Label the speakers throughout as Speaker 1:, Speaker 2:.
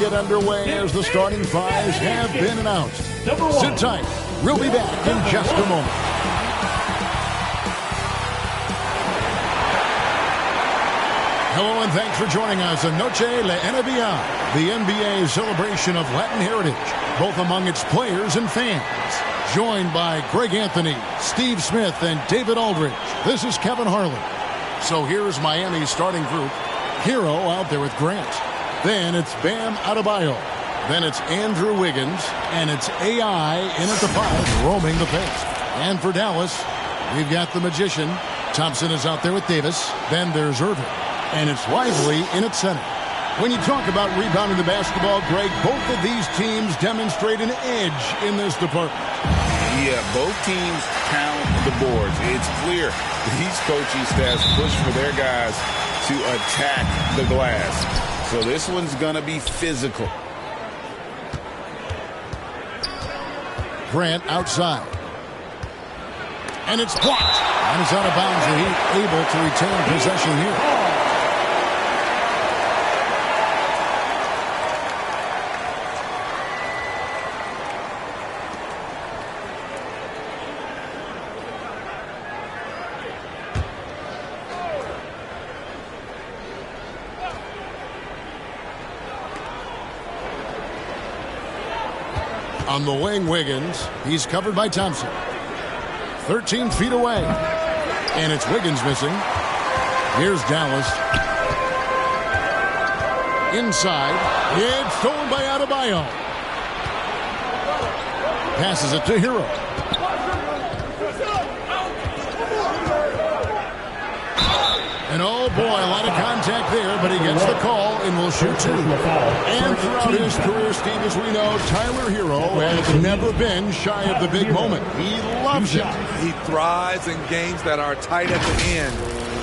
Speaker 1: get underway as the starting fives have been announced. Sit tight. We'll be back in just a moment. Hello and thanks for joining us on Noche La NBA, the NBA celebration of Latin heritage, both among its players and fans. Joined by Greg Anthony, Steve Smith, and David Aldridge. This is Kevin Harlan. So here's Miami's starting group. Hero out there with Grant. Then it's Bam Adebayo. Then it's Andrew Wiggins. And it's AI in at the 5, roaming the paint. And for Dallas, we've got the Magician. Thompson is out there with Davis. Then there's Irving. And it's Lively in at center. When you talk about rebounding the basketball, Greg, both of these teams demonstrate an edge in this department.
Speaker 2: Yeah, both teams pound the boards. It's clear these coaching staffs push for their guys to attack the glass. So this one's going to be physical.
Speaker 1: Grant outside. And it's blocked. And it's out of bounds. The Heat able to retain possession here. On the wing, Wiggins. He's covered by Thompson. 13 feet away. And it's Wiggins missing. Here's Dallas. Inside. It's stolen by Adebayo. Passes it to Hero. And oh boy, a lot of contact there, but he gets the call and will shoot 2. And throughout his career, Steve, as we know, Tyler Hero has never been shy of the big moment. He loves it.
Speaker 3: He thrives in games that are tight at the end.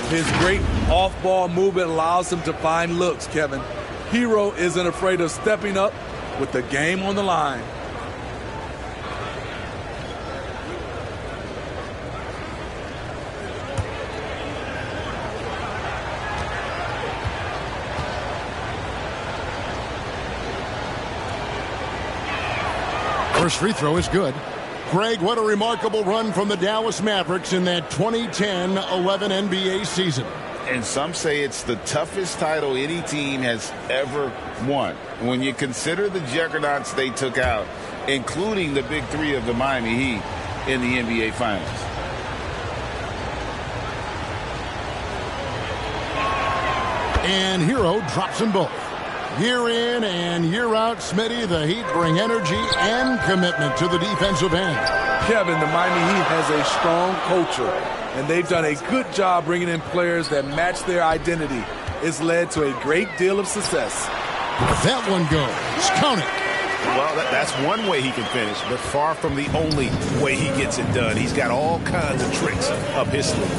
Speaker 3: His great off-ball movement allows him to find looks, Kevin. Hero isn't afraid of stepping up with the game on the line.
Speaker 1: First free throw is good. Greg, what a remarkable run from the Dallas Mavericks in that 2010-11 NBA season.
Speaker 2: And some say it's the toughest title any team has ever won. When you consider the juggernauts they took out, including the big 3 of the Miami Heat in the NBA Finals.
Speaker 1: And Hero drops them both. Year in and year out, Smitty, the Heat bring energy and commitment to the defensive end.
Speaker 3: Kevin, the Miami Heat has a strong culture, and they've done a good job bringing in players that match their identity. It's led to a great deal of success.
Speaker 1: That one goes. Count it.
Speaker 2: Well, that's one way he can finish, but far from the only way he gets it done. He's got all kinds of tricks up his sleeve.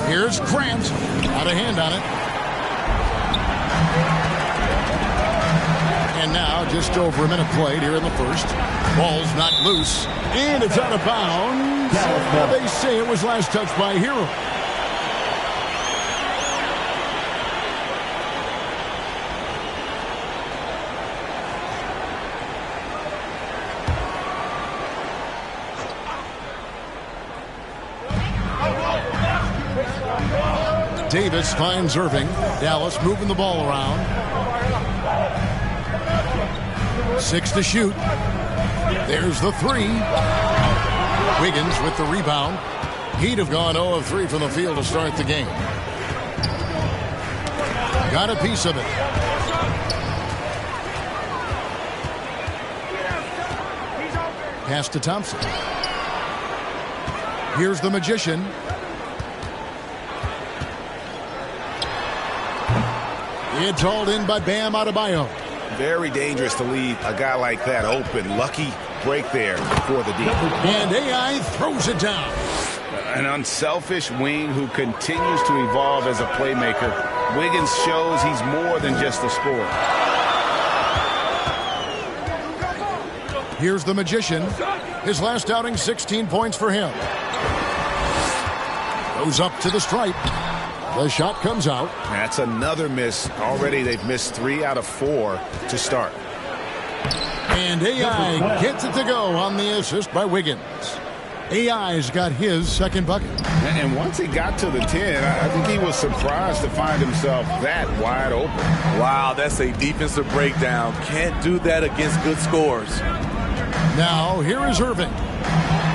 Speaker 1: Here's Grant. Out of hand on it. And now just over a minute played here in the first. Ball's knocked loose. And it's out of bounds. They say it was last touched by Hero. Davis finds Irving. Dallas moving the ball around. 6 to shoot. There's the 3. Wiggins with the rebound. He'd have gone 0 of 3 from the field to start the game. Got a piece of it. Pass to Thompson. Here's the Magician. It's hauled in by Bam Adebayo.
Speaker 2: Very dangerous to leave a guy like that open. Lucky break there for the deep.
Speaker 1: And AI throws it down.
Speaker 2: An unselfish wing who continues to evolve as a playmaker. Wiggins shows he's more than just a scorer.
Speaker 1: Here's the Magician. His last outing, 16 points for him. Goes up to the stripe. The shot comes out.
Speaker 4: That's another miss. Already they've missed 3 out of 4 to start.
Speaker 1: And AI gets it to go on the assist by Wiggins. AI's got his second bucket.
Speaker 2: And once he got to the 10, I think he was surprised to find himself that wide open.
Speaker 3: Wow, that's a defensive breakdown. Can't do that against good scores.
Speaker 1: Now, here is Irving.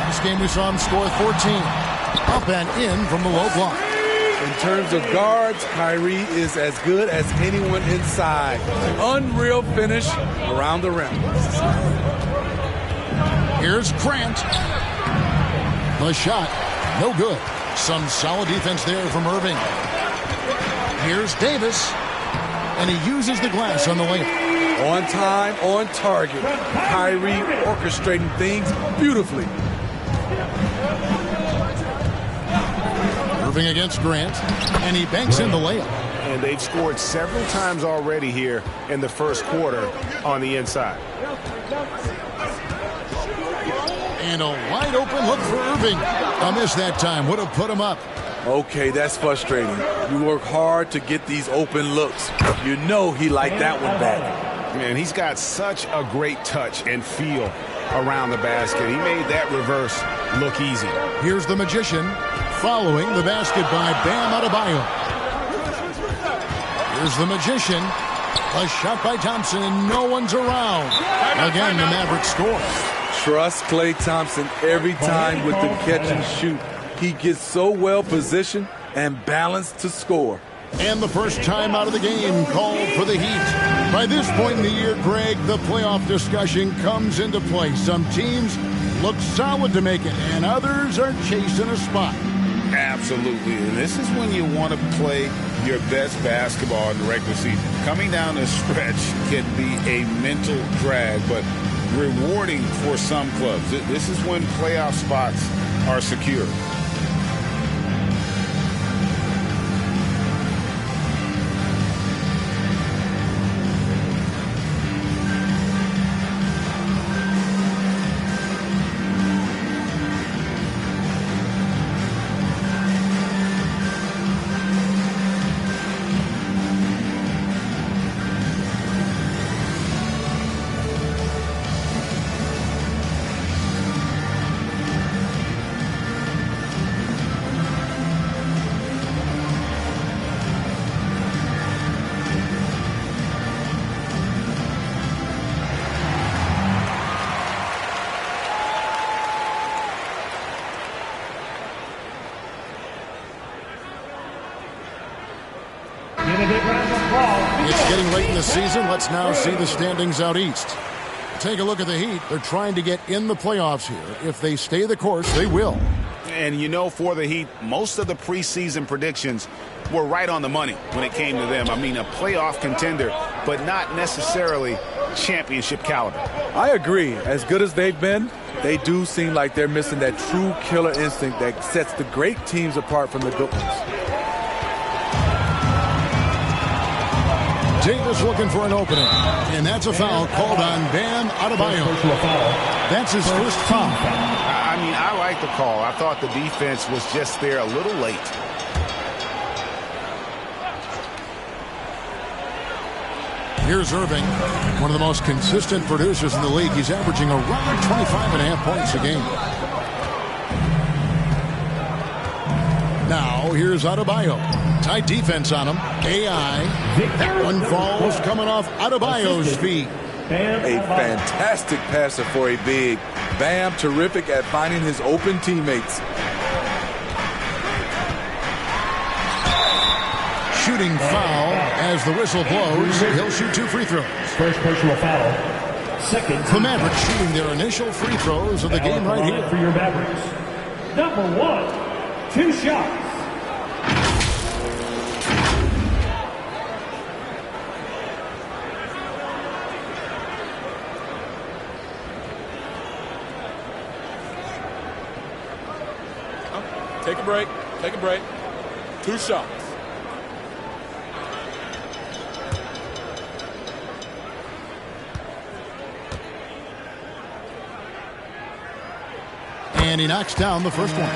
Speaker 1: This game we saw him score 14. Up and in from the low block.
Speaker 3: In terms of guards, Kyrie is as good as anyone inside. Unreal finish around the rim.
Speaker 1: Here's Grant. The shot, no good. Some solid defense there from Irving. Here's Davis. And he uses the glass on the layup.
Speaker 3: On time, on target. Kyrie orchestrating things beautifully.
Speaker 1: Irving against Grant, and he banks in the layup.
Speaker 4: And they've scored several times already here in the first quarter on the inside.
Speaker 1: And a wide open look for Irving. A miss that time, would have put him up.
Speaker 3: Okay, that's frustrating. You work hard to get these open looks. You know he liked that one back.
Speaker 4: Man, he's got such a great touch and feel around the basket. He made that reverse look easy.
Speaker 1: Here's the Magician following the basket by Bam Adebayo. Here's the Magician. A shot by Thompson, and no one's around. Again, the Mavericks score.
Speaker 3: Trust Klay Thompson every time with the catch and shoot. He gets so well positioned and balanced to score.
Speaker 1: And the first time out of the game called for the Heat. By this point in the year, Greg, the playoff discussion comes into play. Some teams look solid to make it, and others are chasing a spot.
Speaker 2: Absolutely. And this is when you want to play your best basketball in the regular season. Coming down the stretch can be a mental drag, but rewarding for some clubs. This is when playoff spots are secure.
Speaker 1: It's getting late in the season. Let's now see the standings out east. Take a look at the Heat. They're trying to get in the playoffs here. If they stay the course, they will.
Speaker 4: And you know, for the Heat, most of the preseason predictions were right on the money when it came to them. I mean, a playoff contender, but not necessarily championship caliber.
Speaker 3: I agree. As good as they've been, they do seem like they're missing that true killer instinct that sets the great teams apart from the good ones.
Speaker 1: Davis looking for an opening. And that's a foul called on Bam Adebayo. That's his first foul.
Speaker 4: I mean, I like the call. I thought the defense was just there a little late.
Speaker 1: Here's Irving, one of the most consistent producers in the league. He's averaging around 25.5 points a game. Now, here's Adebayo. Tight defense on him. AI. That one falls coming off Adebayo's feet.
Speaker 3: A fantastic passer for a big. Bam, terrific at finding his open teammates.
Speaker 1: Shooting foul as the whistle blows. He'll shoot 2 free throws.
Speaker 5: First personal foul. Second.
Speaker 1: The Mavericks shooting their initial free throws of the game right here.
Speaker 5: For your Mavericks. Number 1, 2 shots.
Speaker 3: Take a break. Take a break. 2 shots.
Speaker 1: And he knocks down the first one.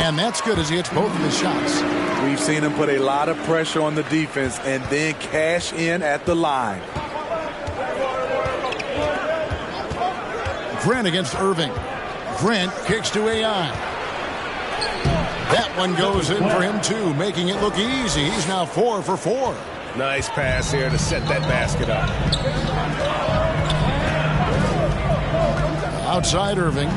Speaker 1: And that's good as he hits both of his shots.
Speaker 3: We've seen him put a lot of pressure on the defense and then cash in at the line.
Speaker 1: Grant against Irving. Grant kicks to AI. That one goes in for him too, making it look easy. He's now 4 for 4.
Speaker 4: Nice pass here to set that basket up.
Speaker 1: Outside Irving.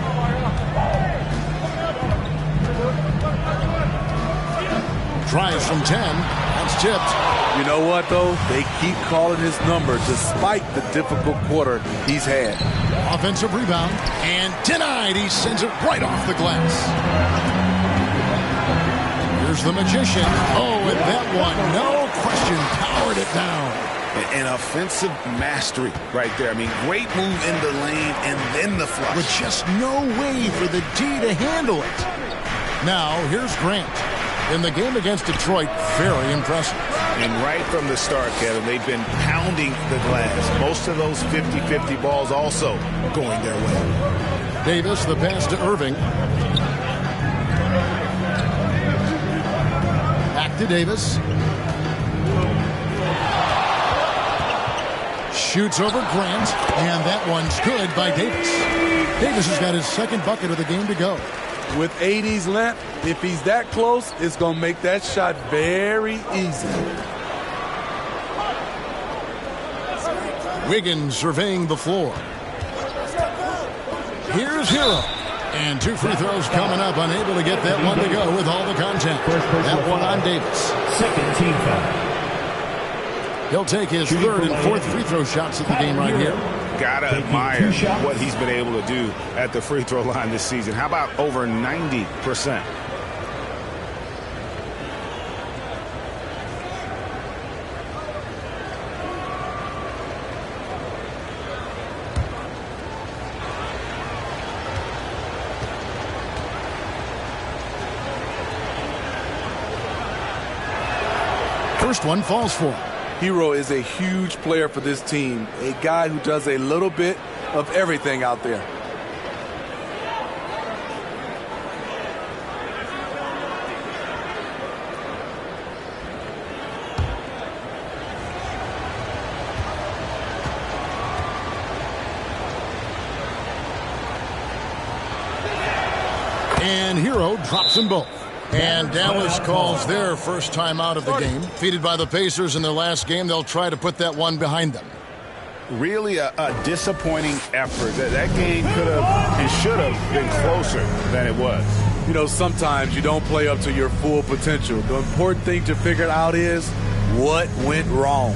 Speaker 1: Tries from 10. That's tipped.
Speaker 3: You know what, though? They keep calling his number despite the difficult quarter he's had.
Speaker 1: Offensive rebound. And denied. He sends it right off the glass. Here's the magician. Oh, and that one, no question, powered it down.
Speaker 4: An offensive mastery right there. I mean, great move in the lane and then the flush.
Speaker 1: With just no way for the D to handle it. Now, here's Grant. In the game against Detroit, very impressive.
Speaker 4: And right from the start, Kevin, they've been pounding the glass. Most of those 50-50 balls also going their way.
Speaker 1: Davis, the pass to Irving. Back to Davis. Shoots over Grant, and that one's good by Davis. Davis has got his second bucket of the game to go.
Speaker 3: With 80's length, if he's that close, it's going to make that shot very easy.
Speaker 1: Wiggins surveying the floor. Here's Hero. And 2 free throws coming up, unable to get that one to go with all the contact. That one on Davis.
Speaker 5: Second team foul.
Speaker 1: He'll take his third and fourth free throw shots at the game right here.
Speaker 4: Gotta admire what he's been able to do at the free throw line this season. How about over 90%?
Speaker 1: First one falls for him.
Speaker 3: Hero is a huge player for this team, a guy who does a little bit of everything out there.
Speaker 1: And Hero drops them both. And Dallas calls their first time out of the game. Defeated by the Pacers in their last game, they'll try to put that one behind them.
Speaker 4: Really a disappointing effort. That game could have and should have been closer than it was.
Speaker 3: You know, sometimes you don't play up to your full potential. The important thing to figure out is what went wrong.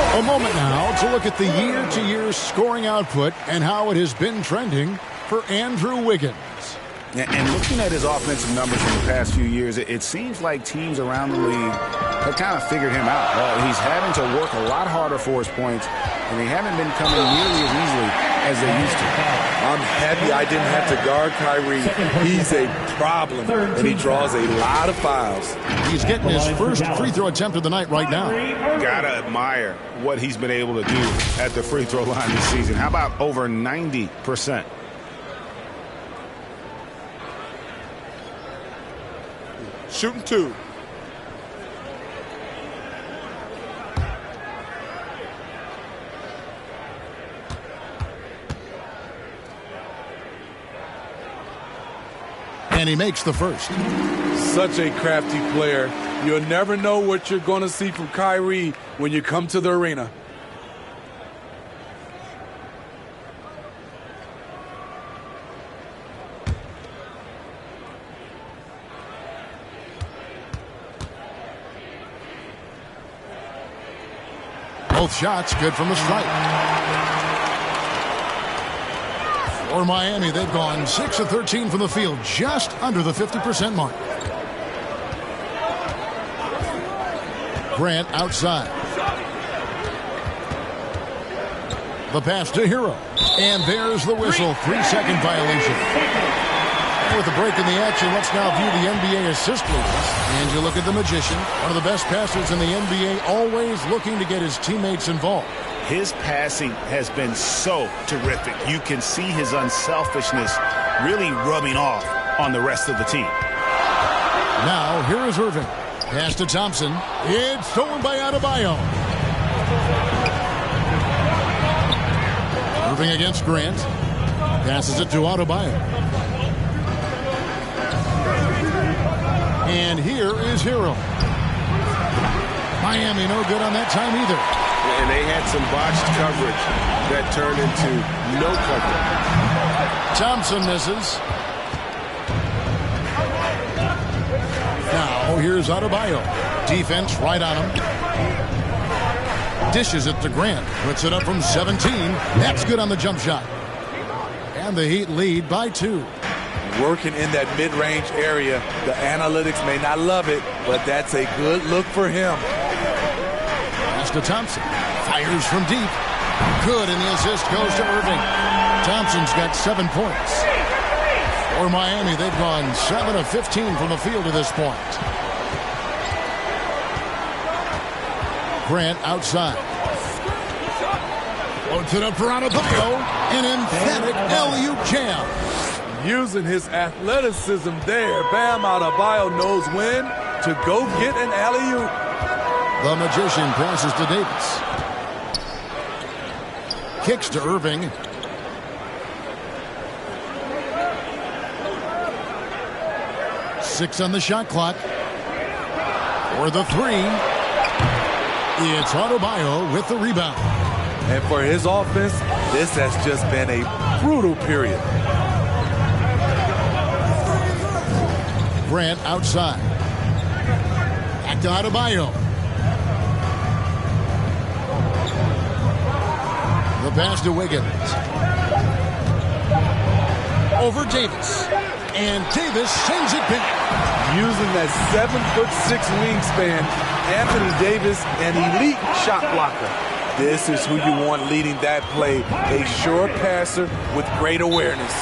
Speaker 1: A moment now to look at the year-to-year scoring output and how it has been trending for Andrew Wiggins.
Speaker 4: And looking at his offensive numbers in the past few years, it seems like teams around the league have kind of figured him out. He's having to work a lot harder for his points, and they haven't been coming nearly as easily as they used to.
Speaker 3: I'm happy I didn't have to guard Kyrie. He's a problem, and he draws a lot of fouls.
Speaker 1: He's getting his first free throw attempt of the night right now.
Speaker 4: Gotta admire what he's been able to do at the free throw line this season. How about over 90%?
Speaker 3: Shooting two.
Speaker 1: And he makes the first.
Speaker 3: Such a crafty player. You'll never know what you're going to see from Kyrie when you come to the arena.
Speaker 1: Both shots good from the stripe. For Miami, they've gone 6 of 13 from the field, just under the 50% mark. Grant outside. The pass to Hero. And there's the whistle. 3-second violation. And with a break in the action, let's now view the NBA assist leaders. And you look at the Magician, one of the best passers in the NBA, always looking to get his teammates involved.
Speaker 4: His passing has been so terrific. You can see his unselfishness really rubbing off on the rest of the team.
Speaker 1: Now, here is Irving. Pass to Thompson. It's stolen by Adebayo. Irving against Grant. Passes it to Adebayo. And here is Hero. Miami no good on that time either.
Speaker 6: And they had some botched coverage that turned into no coverage.
Speaker 1: Thompson misses. Now here's Adebayo. Defense right on him. Dishes it to Grant. Puts it up from 17. That's good on the jump shot. And the Heat lead by 2.
Speaker 3: Working in that mid-range area. The analytics may not love it, but that's a good look for him.
Speaker 1: Pass to Thompson. Fires from deep. Good, and the assist goes to Irving. Thompson's got 7 points. For Miami, they've gone 7 of 15 from the field to this point. Grant outside. Loads it up for Adebayo. An emphatic alley-oop jam.
Speaker 3: Using his athleticism there, Bam Adebayo knows when to go get an alley-oop.
Speaker 1: The Magician passes to Davis. Kicks to Irving. Six on the shot clock. For the 3. It's Adebayo with the rebound.
Speaker 3: And for his offense, this has just been a brutal period.
Speaker 1: Grant outside. Back to Adebayo. The pass to Wiggins. Over Davis. And Davis sends it back.
Speaker 3: Using that 7'6" wingspan, Anthony Davis, an elite shot blocker. This is who you want leading that play. A sure passer with great awareness.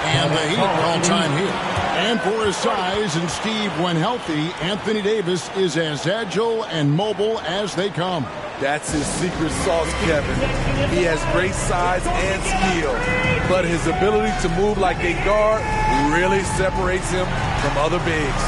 Speaker 1: And the Heat call time here. And for his size and Steve, when healthy, Anthony Davis is as agile and mobile as they come.
Speaker 3: That's his secret sauce, Kevin. He has great size and skill, but his ability to move like a guard really separates him from other bigs.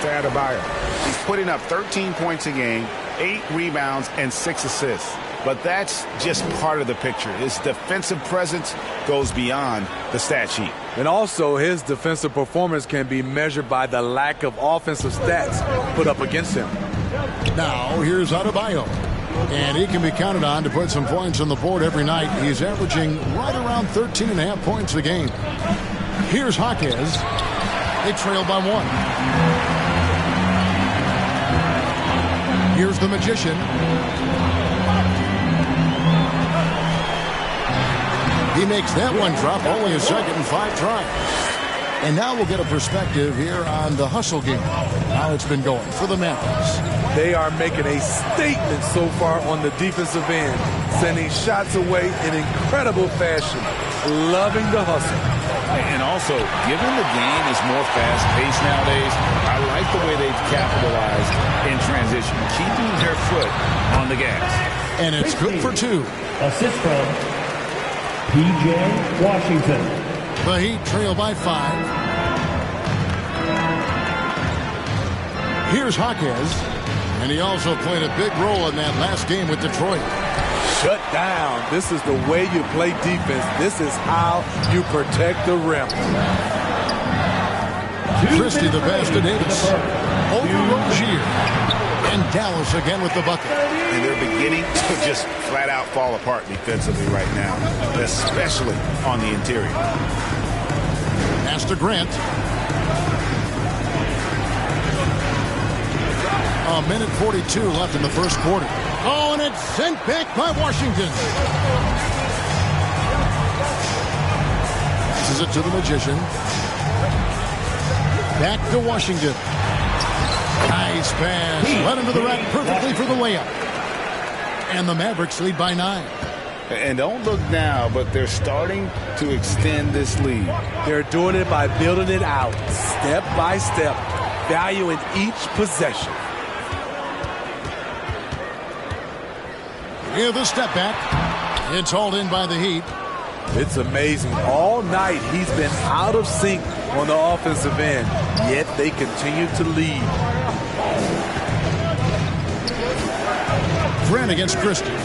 Speaker 4: Adebayo. He's putting up 13 points a game, 8 rebounds, and 6 assists. But that's just part of the picture. His defensive presence goes beyond the stat sheet.
Speaker 3: And also, his defensive performance can be measured by the lack of offensive stats put up against him.
Speaker 1: Now, here's Adebayo. And he can be counted on to put some points on the board every night. He's averaging right around 13.5 points a game. Here's Jaquez. They trail by 1. Here's the Magician. He makes that one drop, only a second and 5 tries. And now we'll get a perspective here on the hustle game, how it's been going for the Mavericks.
Speaker 3: They are making a statement so far on the defensive end, sending shots away in incredible fashion, loving the hustle.
Speaker 4: And also, given the game is more fast-paced nowadays, I like the way they've capitalized in transition, keeping their foot on the gas.
Speaker 1: And it's good for 2.
Speaker 5: Assist from P.J. Washington.
Speaker 1: The Heat trail by 5. Here's Jaquez. And he also played a big role in that last game with Detroit.
Speaker 3: Shut down. This is the way you play defense. This is how you protect the rim.
Speaker 1: Christie the pass to Davis. Over Rozier. And Dallas again with the bucket.
Speaker 4: And they're beginning to just flat out fall apart defensively right now, especially on the interior.
Speaker 1: Pass to Grant. A minute 42 left in the first quarter. Oh, and it's sent back by Washington. Passes it to the Magician. Back to Washington. Nice pass. Led into the rack perfectly for the layup. And the Mavericks lead by 9.
Speaker 2: And don't look now, but they're starting to extend this lead.
Speaker 3: They're doing it by building it out, step by step, valuing each possession.
Speaker 1: Here's the step back. It's hauled in by the Heat.
Speaker 3: It's amazing. All night he's been out of sync on the offensive end, yet they continue to lead.
Speaker 1: Grant against Christie.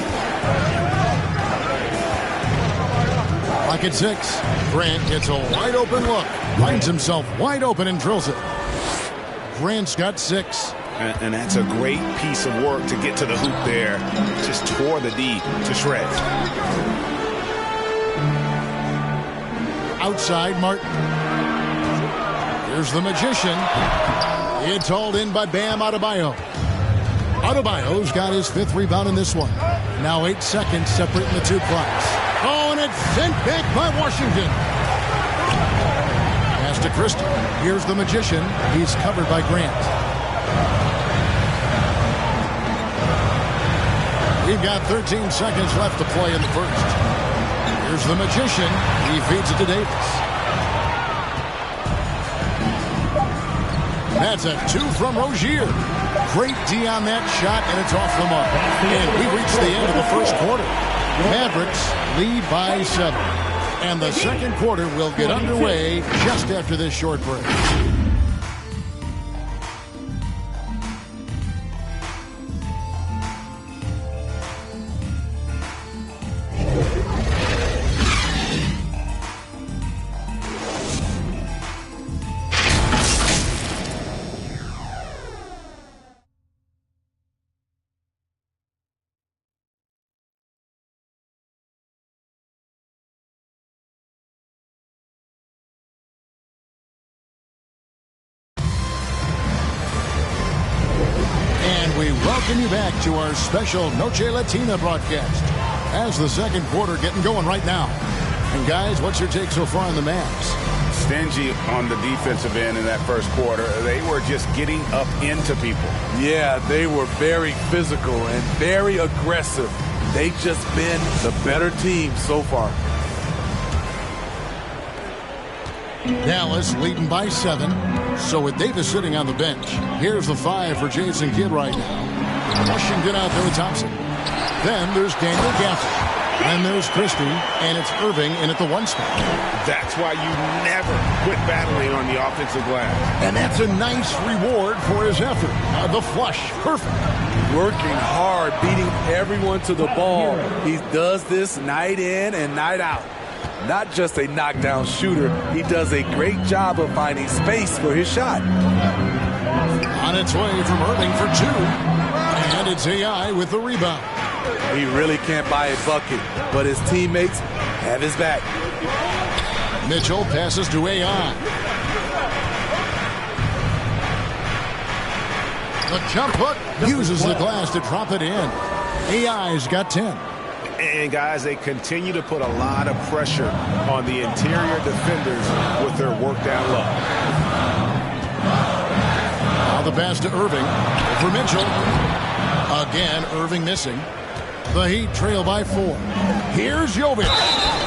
Speaker 1: Clock at 6. Grant gets a wide open look. Finds himself wide open and drills it. Grant's got 6.
Speaker 4: And that's a great piece of work to get to the hoop there. Just tore the D to shreds.
Speaker 1: Outside, Martin. Here's the Magician. It's hauled in by Bam Adebayo. Adebayo's got his 5th rebound in this one. Now 8 seconds separating the 2 clocks. Oh, and it's sent back by Washington. Pass to Christie. Here's the Magician. He's covered by Grant. We've got 13 seconds left to play in the first. Here's the Magician. He feeds it to Davis. That's a 2 from Rozier. Great D on that shot, and it's off the mark. And we reach the end of the first quarter. Mavericks lead by 7. And the second quarter will get underway just after this short break. We welcome you back to our special Noche Latina broadcast as the second quarter getting going right now. And guys, what's your take so far on the Mavs?
Speaker 4: Stingy on the defensive end in that first quarter. They were just getting up into people.
Speaker 3: Yeah, they were very physical and very aggressive. They've just been the better team so far.
Speaker 1: Dallas leading by 7. So with Davis sitting on the bench, here's the 5 for Jason Kidd right now. Washington out there with Thompson. Then there's Daniel Gafford. Then there's Christie, and it's Irving in at the 1 spot.
Speaker 4: That's why you never quit battling on the offensive glass.
Speaker 1: And that's a nice reward for his effort. The flush, perfect.
Speaker 3: Working hard, beating everyone to the ball. He does this night in and night out. Not just a knockdown shooter, he does a great job of finding space for his shot.
Speaker 1: On its way from Irving for 2. And it's AI with the rebound.
Speaker 3: He really can't buy a bucket, but his teammates have his back.
Speaker 1: Mitchell passes to AI. The jump hook uses the glass to drop it in. AI's got 10.
Speaker 6: And, guys, they continue to put a lot of pressure on the interior defenders with their work down low.
Speaker 1: Now the pass to Irving for Mitchell. Again, Irving missing. The Heat trail by 4. Here's Jovic.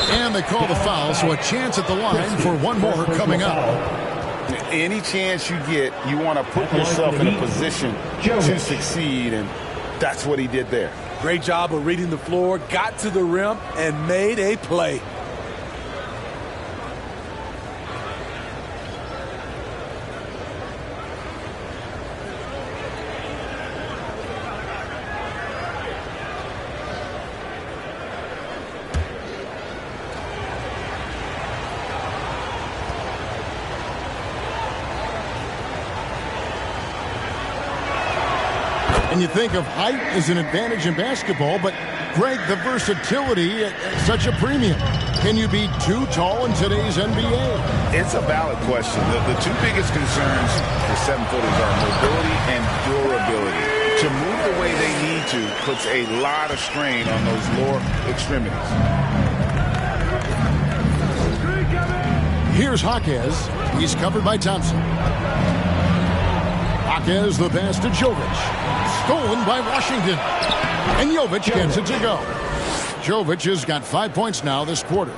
Speaker 1: And they call the foul, so a chance at the line for one more coming up.
Speaker 2: Any chance you get, you want to put yourself in a position to succeed, and that's what he did there.
Speaker 3: Great job of reading the floor, got to the rim, and made a play.
Speaker 1: And you think of height as an advantage in basketball, but, Greg, the versatility at such a premium. Can you be too tall in today's NBA?
Speaker 2: It's a valid question. The two biggest concerns for 7-footers are mobility and durability. To move the way they need to puts a lot of strain on those lower extremities.
Speaker 1: Here's Jaquez. He's covered by Thompson. Jaquez the pass to Jovic. Stolen by Washington. And Jovic gets it to go. Jovic has got 5 points now this quarter.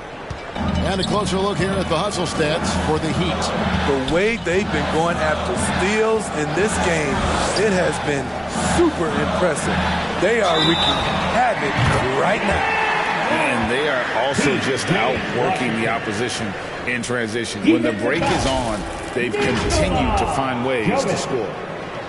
Speaker 1: And a closer look here at the hustle stats for the Heat.
Speaker 3: The way they've been going after steals in this game, it has been super impressive. They are wreaking havoc right now.
Speaker 2: And they are also just outworking the opposition in transition. When the break is on, they've continued to find ways to score.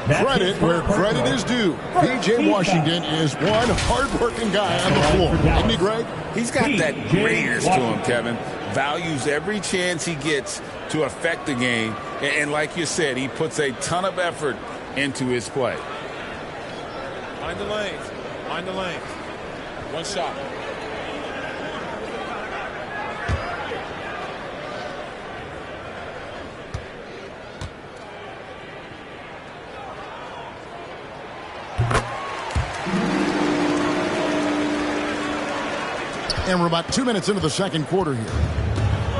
Speaker 1: Credit where credit is due. P.J. Washington is one hard-working guy on the floor. Isn't he, Greg?
Speaker 2: He's got that greatness to him, Kevin. Values every chance he gets to affect the game. And like you said, he puts a ton of effort into his play.
Speaker 7: Mind the lanes. Mind the lanes. One shot.
Speaker 1: And we're about 2 minutes into the second quarter here.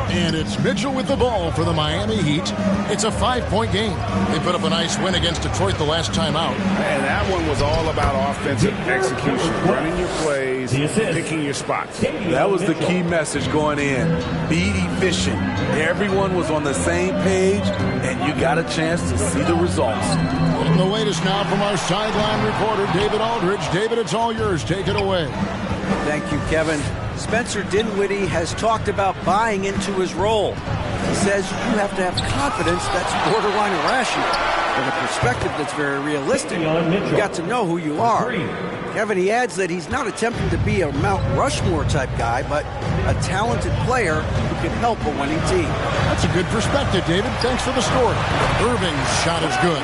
Speaker 1: And it's Mitchell with the ball for the Miami Heat. It's a 5-point game. They put up a nice win against Detroit the last time out.
Speaker 6: And that one was all about offensive execution, running your plays, picking your spots.
Speaker 3: That was the key message going in. Be efficient. Everyone was on the same page, and you got a chance to see the results.
Speaker 1: And the latest now from our sideline reporter, David Aldridge. David, it's all yours. Take it away.
Speaker 8: Thank you, Kevin. Spencer Dinwiddie has talked about buying into his role. He says you have to have confidence that's borderline irrational. With a perspective that's very realistic. You got to know who you are. Kevin, he adds that he's not attempting to be a Mount Rushmore type guy, but a talented player who can help a winning team.
Speaker 1: That's a good perspective, David. Thanks for the story. Irving's shot is good.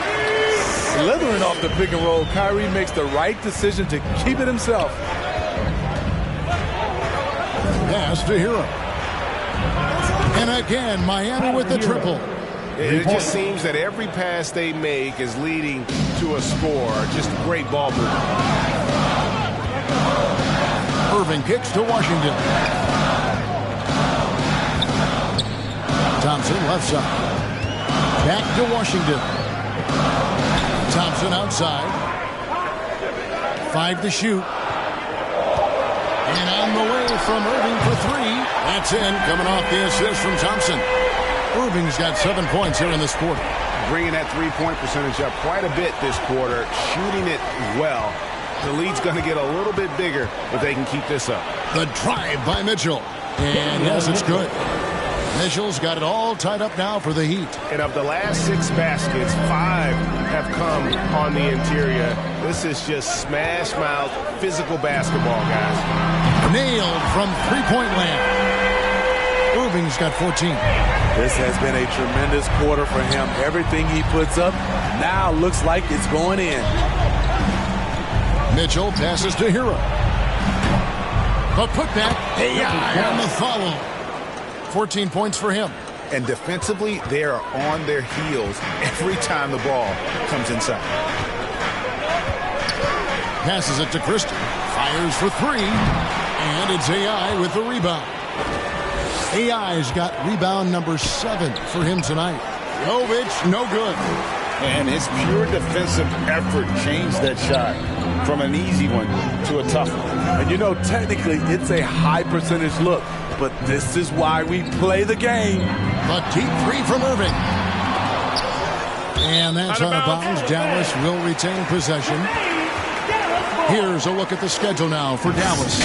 Speaker 3: Slithering off the pick and roll, Kyrie makes the right decision to keep it himself.
Speaker 1: Pass to Hero. And again, Miami with the triple.
Speaker 6: It just seems that every pass they make is leading to a score. Just great ball movement.
Speaker 1: Irving kicks to Washington. Thompson left side. Back to Washington. Thompson outside. 5 to shoot. And on the way from Irving for 3. That's in, coming off the assist from Thompson. Irving's got 7 points here in this quarter.
Speaker 6: Bringing that three-point percentage up quite a bit this quarter, shooting it well. The lead's going to get a little bit bigger if they can keep this up.
Speaker 1: The drive by Mitchell. And yes, it's good. Mitchell's got it all tied up now for the Heat.
Speaker 6: And of the last 6 baskets, 5 have come on the interior. This is just smash-mouth, physical basketball, guys.
Speaker 1: Nailed from three-point land. Irving's got 14.
Speaker 3: This has been a tremendous quarter for him. Everything he puts up now looks like it's going in.
Speaker 1: Mitchell passes to Hero. A putback on the follow. 14 points for him.
Speaker 4: And defensively, they are on their heels every time the ball comes inside.
Speaker 1: Passes it to Christian. Fires for three. And it's AI with the rebound. AI's got rebound number 7 for him tonight. Jovic, no good.
Speaker 2: And his pure defensive effort changed that shot from an easy one to a tough one.
Speaker 3: And you know, technically, it's a high percentage look, but this is why we play the game.
Speaker 1: A deep three from Irving. And that's out of bounds. Dallas will retain possession. Here's a look at the schedule now for Dallas.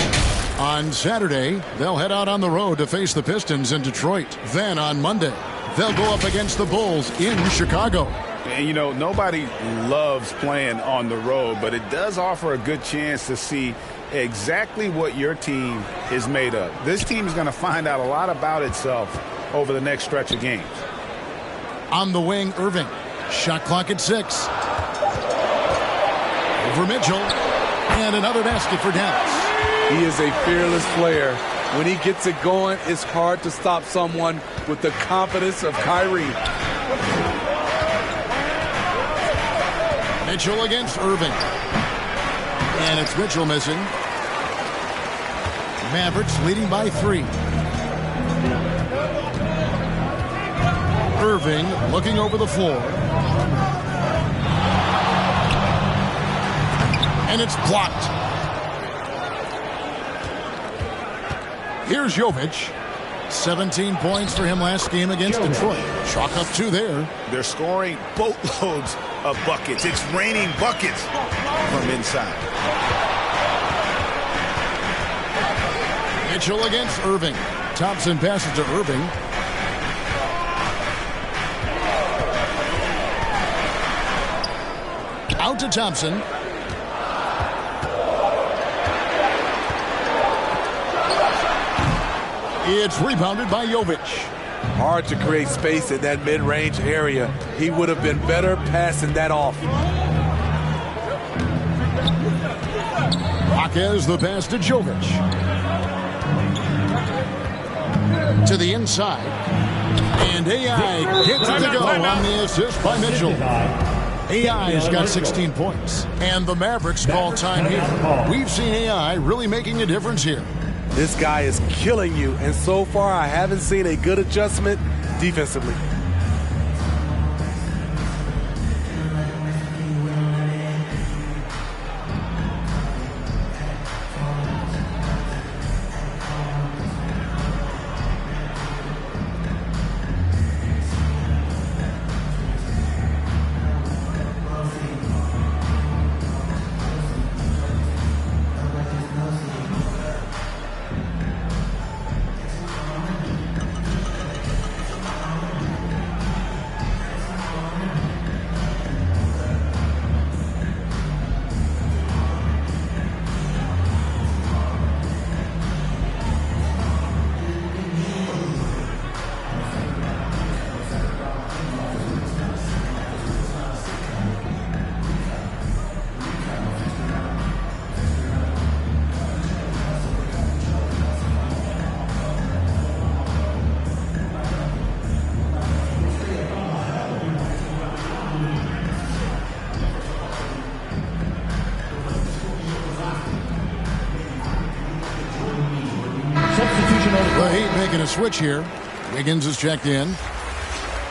Speaker 1: On Saturday, they'll head out on the road to face the Pistons in Detroit. Then on Monday, they'll go up against the Bulls in Chicago.
Speaker 4: And, you know, nobody loves playing on the road, but it does offer a good chance to see exactly what your team is made of. This team is going to find out a lot about itself over the next stretch of games.
Speaker 1: On the wing, Irving. Shot clock at 6. Over Mitchell. And another basket for Dallas.
Speaker 3: He is a fearless player. When he gets it going, it's hard to stop someone with the confidence of Kyrie.
Speaker 1: Mitchell against Irving. And it's Mitchell missing. Mavericks leading by 3. Irving looking over the floor. And it's blocked. Here's Jovic. 17 points for him last game against Detroit. Chalk up 2 there.
Speaker 4: They're scoring boatloads of buckets. It's raining buckets from inside.
Speaker 1: Mitchell against Irving. Thompson passes to Irving. Out to Thompson. It's rebounded by Jovic.
Speaker 3: Hard to create space in that mid-range area. He would have been better passing that off.
Speaker 1: Jaquez the pass to Jovic. To the inside. And AI gets it to go on the assist by Mitchell. AI has got 16 points. And the Mavericks call time here. We've seen AI really making a difference here.
Speaker 3: This guy is killing you, and so far I haven't seen a good adjustment defensively.
Speaker 1: The Heat making a switch here. Wiggins is checked in.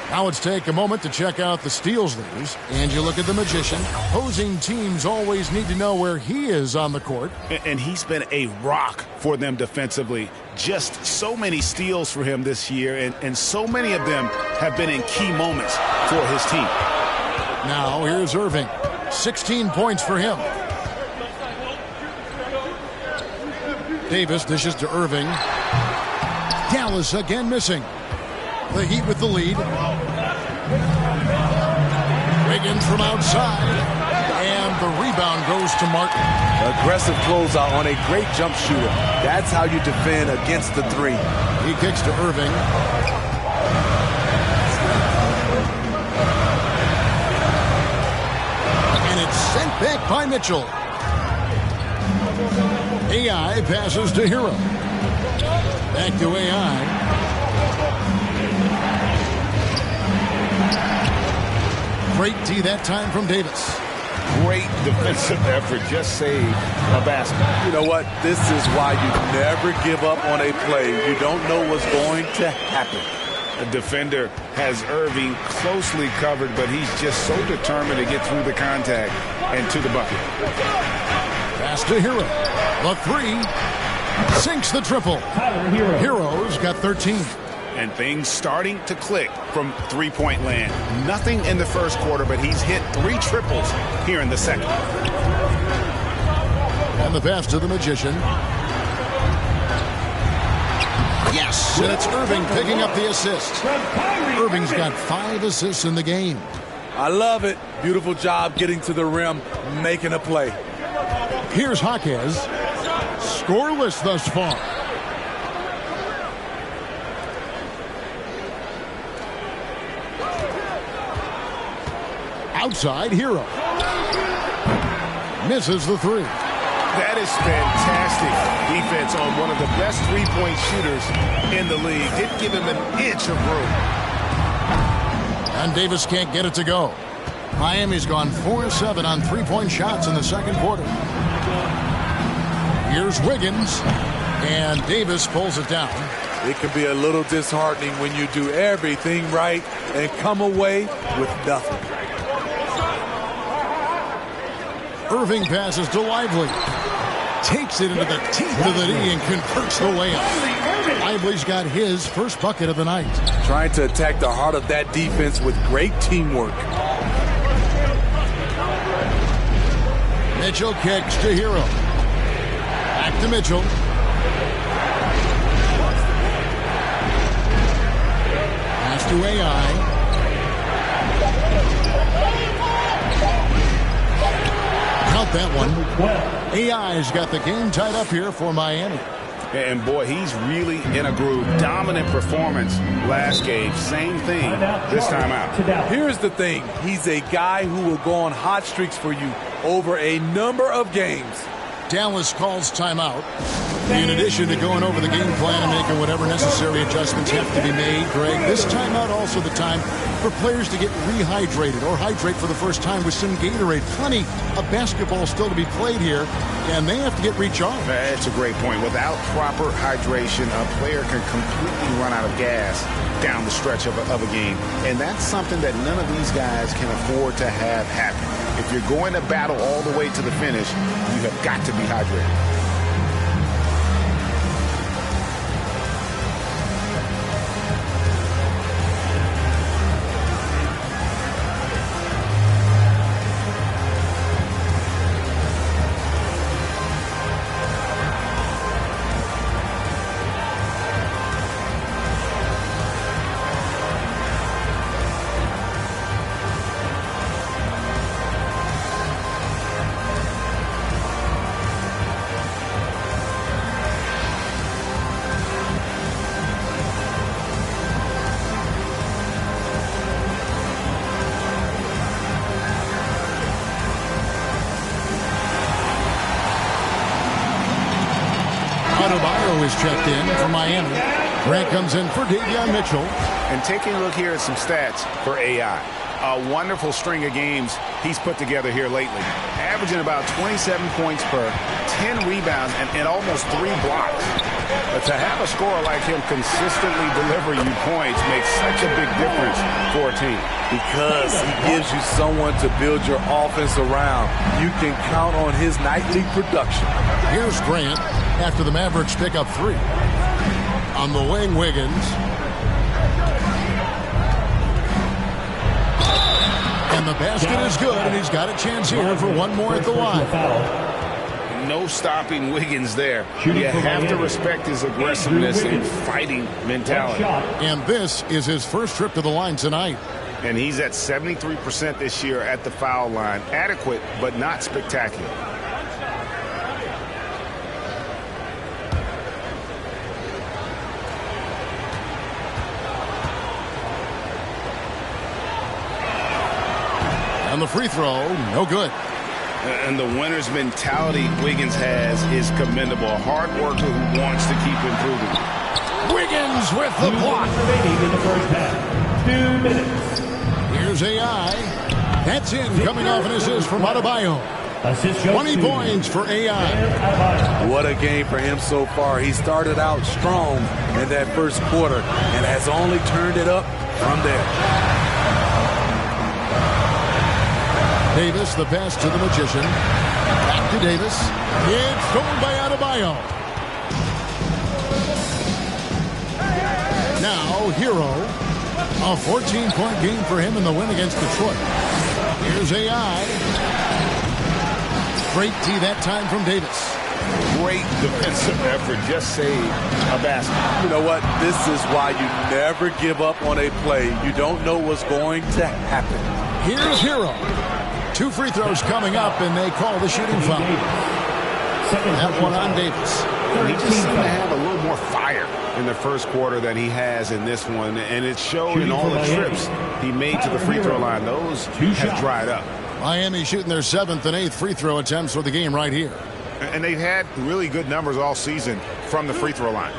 Speaker 1: Now let's take a moment to check out the steals leaders. And you look at the Magician. Opposing teams always need to know where he is on the court.
Speaker 4: And he's been a rock for them defensively. Just so many steals for him this year, and so many of them have been in key moments for his team.
Speaker 1: Now here's Irving. 16 points for him. Davis dishes to Irving. Dallas again missing. The Heat with the lead. Wiggins from outside. And the rebound goes to Martin.
Speaker 3: Aggressive closeout on a great jump shooter. That's how you defend against the three.
Speaker 1: He kicks to Irving. And it's sent back by Mitchell. AI passes to Hero. Back to AI. Great D that time from Davis.
Speaker 2: Great defensive effort. Just saved a basket.
Speaker 3: You know what? This is why you never give up on a play. You don't know what's going to happen.
Speaker 2: The defender has Irving closely covered, but he's just so determined to get through the contact and to the bucket.
Speaker 1: Pass to Hero. The three. Sinks the triple. Hero's got 13.
Speaker 4: And things starting to click from three-point land. Nothing in the first quarter, but he's hit 3 triples here in the second.
Speaker 1: And the pass to the Magician. Yes, and it's Irving picking up the assist. Irving's got 5 assists in the game.
Speaker 3: I love it. Beautiful job getting to the rim, making a play.
Speaker 1: Here's Jaquez. Scoreless thus far. Outside, Hero. Misses the three.
Speaker 6: That is fantastic defense on one of the best three-point shooters in the league. Didn't give him an inch of room.
Speaker 1: And Davis can't get it to go. Miami's gone 4-7 on three-point shots in the second quarter. Here's Wiggins. And Davis pulls it down.
Speaker 3: It can be a little disheartening when you do everything right and come away with nothing.
Speaker 1: Irving passes to Lively. Takes it into the teeth of the knee and converts the layup. Lively's got his first bucket of the night.
Speaker 3: Trying to attack the heart of that defense with great teamwork.
Speaker 1: Mitchell kicks to Hero. Back to Mitchell. Pass to AI. Count that one. AI's got the game tied up here for Miami.
Speaker 4: And boy, he's really in a groove. Dominant performance last game. Same thing this time out.
Speaker 3: Here's the thing. He's a guy who will go on hot streaks for you over a number of games.
Speaker 1: Dallas calls timeout. In addition to going over the game plan and making whatever necessary adjustments have to be made, Greg, this timeout also the time for players to get rehydrated or hydrate for the first time with some Gatorade. Plenty of basketball still to be played here, and they have to get recharged.
Speaker 4: That's a great point. Without proper hydration, a player can completely run out of gas down the stretch of a game. And that's something that none of these guys can afford to have happen. If you're going to battle all the way to the finish, you have got to be hydrated.
Speaker 1: Is checked in for Miami. Grant comes in for Davion Mitchell.
Speaker 4: And taking a look here at some stats for AI. A wonderful string of games he's put together here lately. Averaging about 27 points per, 10 rebounds, and almost 3 blocks. But to have a scorer like him consistently deliver you points makes such a big difference for a team.
Speaker 3: Because he gives you someone to build your offense around. You can count on his nightly production.
Speaker 1: Here's Grant after the Mavericks pick up 3. On the wing, Wiggins. And the basket is good, and he's got a chance here for one more at the line.
Speaker 2: No stopping Wiggins there. You have to respect his aggressiveness and fighting mentality.
Speaker 1: And this is his first trip to the line tonight.
Speaker 6: And he's at 73% this year at the foul line. Adequate, but not spectacular.
Speaker 1: And the free throw, no good.
Speaker 6: And the winner's mentality Wiggins has is commendable. A hard worker who wants to keep improving.
Speaker 1: Wiggins with the block.
Speaker 5: Remaining in the first half. 2 minutes.
Speaker 1: Here's AI. That's in, coming off an assist from Adebayo.
Speaker 5: Assist goes
Speaker 1: 20
Speaker 5: to
Speaker 1: points for AI.
Speaker 5: Adebayo.
Speaker 3: What a game for him so far. He started out strong in that first quarter and has only turned it up from there.
Speaker 1: Davis, the pass to the Magician. Back to Davis. It's stolen by Adebayo. Now, Hero. A 14-point game for him in the win against Detroit. Here's AI. Great tee that time from Davis.
Speaker 6: Great defensive effort. Just saved a basket.
Speaker 3: You know what? This is why you never give up on a play. You don't know what's going to happen.
Speaker 1: Here's Hero. 2 free throws coming up, and they call the shooting foul. That one on Davis.
Speaker 6: He just seemed to have a little more fire in the first quarter than he has in this one, and it showed in all the trips he made to the free throw line. Those have dried up.
Speaker 1: Miami shooting their 7th and 8th free throw attempts for the game right here.
Speaker 6: And they've had really good numbers all season from the free throw line.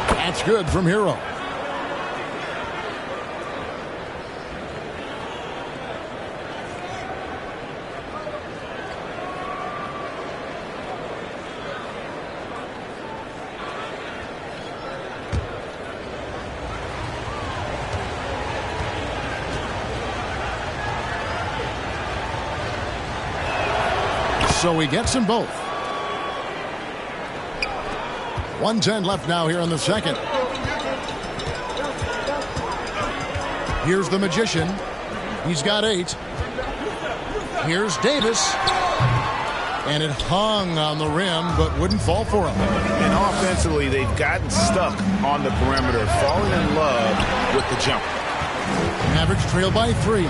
Speaker 1: That's good from Hero. So he gets them both. 1:10 left now here in the second. Here's the Magician. He's got 8. Here's Davis. And it hung on the rim, but wouldn't fall for him.
Speaker 6: And offensively, they've gotten stuck on the perimeter, falling in love with the jumper.
Speaker 1: Mavericks trail by 3.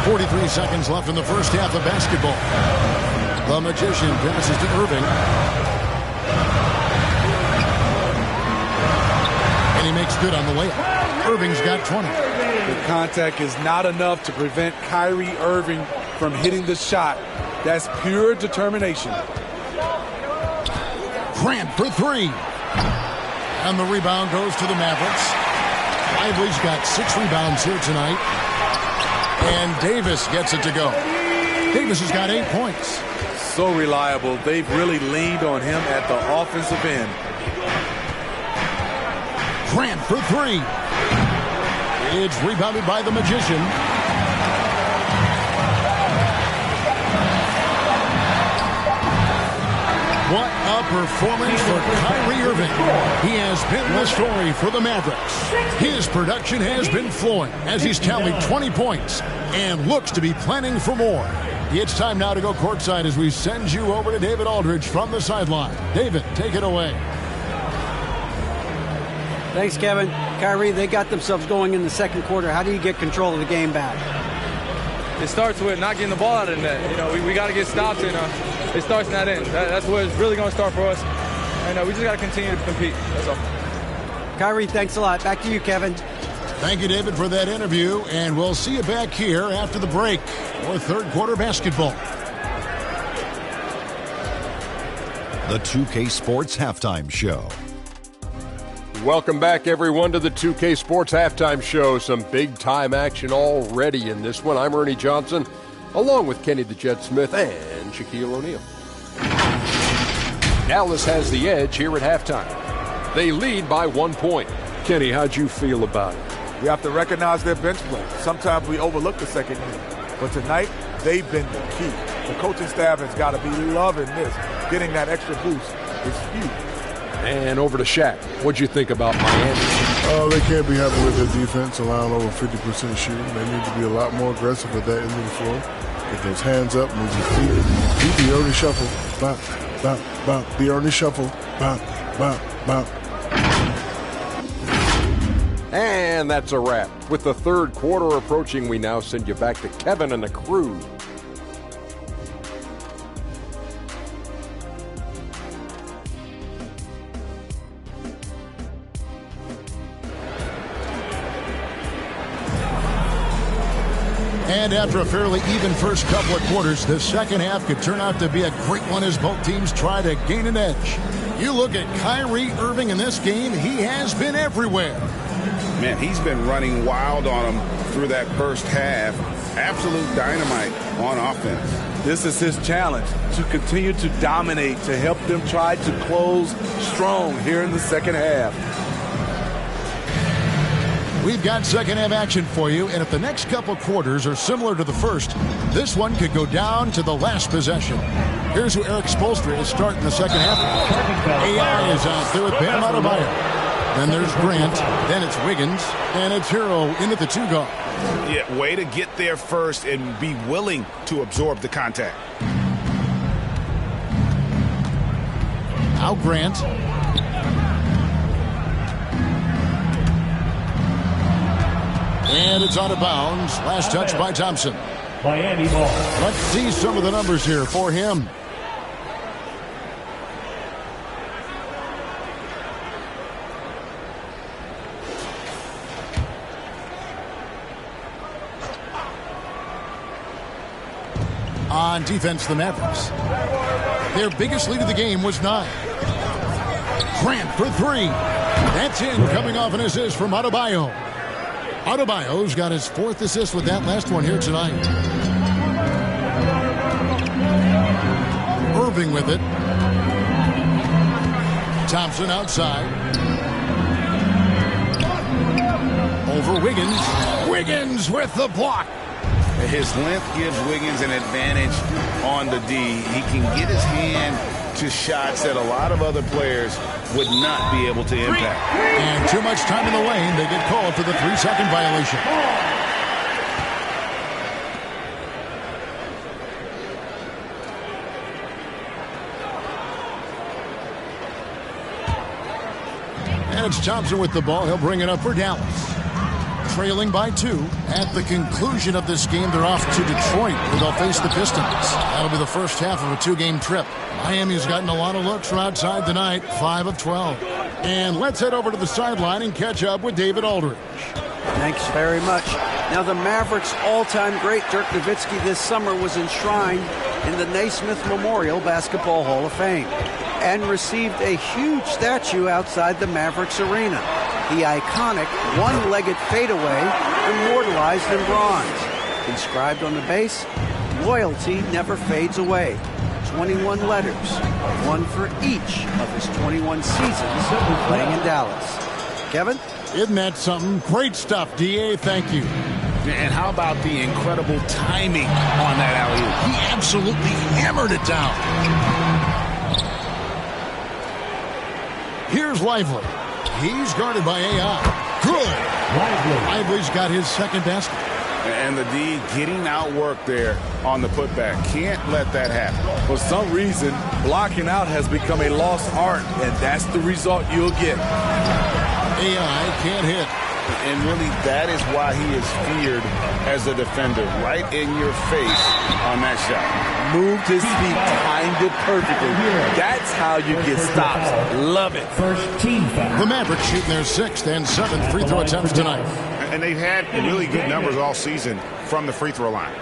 Speaker 1: 43 seconds left in the first half of basketball. The Magician passes to Irving. And he makes good on the layup. Irving's got 20.
Speaker 3: The contact is not enough to prevent Kyrie Irving from hitting the shot. That's pure determination.
Speaker 1: Grant for 3. And the rebound goes to the Mavericks. Lively's got 6 rebounds here tonight. And Davis gets it to go. Davis has got 8 points.
Speaker 3: So reliable. They've really leaned on him at the offensive end.
Speaker 1: Grant for 3. It's rebounded by the Magician. What a performance for Kyrie Irving. He has been the story for the Mavericks. His production has been flowing as he's tallied 20 points and looks to be planning for more. It's time now to go courtside as we send you over to David Aldridge from the sideline. David, take it away.
Speaker 8: Thanks, Kevin. Kyrie, they got themselves going in the second quarter. How do you get control of the game back?
Speaker 9: It starts with not getting the ball out of the net. You know, we got to get stops, and it starts in that end. That's where it's really going to start for us. And we just got to continue to compete. That's all.
Speaker 8: Kyrie, thanks a lot. Back to you, Kevin.
Speaker 1: Thank you, David, for that interview, and we'll see you back here after the break for third quarter basketball.
Speaker 10: The 2K Sports Halftime Show.
Speaker 11: Welcome back, everyone, to the 2K Sports Halftime Show. Some big-time action already in this one. I'm Ernie Johnson, along with Kenny the Jet Smith and Shaquille O'Neal. Dallas has the edge here at halftime. They lead by 1 point. Kenny, how'd you feel about it?
Speaker 12: We have to recognize their bench play. Sometimes we overlook the second unit. But tonight, they've been the key. The coaching staff has got to be loving this. Getting that extra boost is huge.
Speaker 11: And over to Shaq. What'd you think about Miami?
Speaker 13: They can't be happy with their defense, allowing over 50% shooting. They need to be a lot more aggressive at that end of the floor. Get those hands up, move your feet. Beat the early shuffle. Bop, bop, bop. The early shuffle. Bop, bop, bop.
Speaker 11: And that's a wrap. With the third quarter approaching, we now send you back to Kevin and the crew.
Speaker 1: And after a fairly even first couple of quarters, the second half could turn out to be a great one as both teams try to gain an edge. You look at Kyrie Irving in this game, he has been everywhere.
Speaker 4: Man, he's been running wild on them through that first half. Absolute dynamite on offense.
Speaker 3: This is his challenge, to continue to dominate, to help them try to close strong here in the second half.
Speaker 1: We've got second half action for you, and if the next couple quarters are similar to the first, this one could go down to the last possession. Here's who Eric Spoelstra is starting the second half. AI is out there with Bam Adebayo. Then there's Grant, then it's Wiggins, and it's Hero into the two guard.
Speaker 4: Yeah, way to get there first and be willing to absorb the contact.
Speaker 1: Now Grant. And it's out of bounds. Last touch by Thompson.
Speaker 5: Miami ball.
Speaker 1: Let's see some of the numbers here for him. On defense, the Mavericks. Their biggest lead of the game was 9. Grant for 3. That's in, coming off an assist from Adebayo. Adebayo's got his 4th assist with that last one here tonight. Irving with it. Thompson outside. Over Wiggins. Wiggins with the block.
Speaker 4: His length gives Wiggins an advantage on the D. He can get his hand to shots that a lot of other players would not be able to impact.
Speaker 1: And too much time in the lane. They get called for the 3-second violation. And it's Thompson with the ball. He'll bring it up for Dallas. Trailing by 2. At the conclusion of this game, they're off to Detroit, where they'll face the Pistons. That'll be the first half of a 2-game trip. Miami's gotten a lot of looks from outside tonight, 5 of 12. And let's head over to the sideline and catch up with David Aldridge.
Speaker 8: Thanks very much. Now, the Mavericks' all-time great Dirk Nowitzki this summer was enshrined in the Naismith Memorial Basketball Hall of Fame and received a huge statue outside the Mavericks arena. The iconic one-legged fadeaway immortalized in bronze. Inscribed on the base, loyalty never fades away. 21 letters, one for each of his 21 seasons playing in Dallas. Kevin?
Speaker 1: Isn't that something? Great stuff, D.A. Thank you.
Speaker 4: And how about the incredible timing on that alley-oop?
Speaker 1: He absolutely hammered it down. Here's Lively. He's guarded by AI. Good. Lively's got his second basket.
Speaker 4: And the D getting outworked there on the putback. Can't let that happen.
Speaker 3: For some reason, blocking out has become a lost art, and that's the result you'll get.
Speaker 1: AI can't hit.
Speaker 4: And really, that is why he is feared as a defender. Right in your face on that shot.
Speaker 3: Moved his feet, timed it perfectly. That's how you get stops. Love it.
Speaker 5: First team foul.
Speaker 1: The Mavericks shooting their 6th and 7th free throw attempts tonight.
Speaker 6: And they've had really good numbers all season from the free throw line.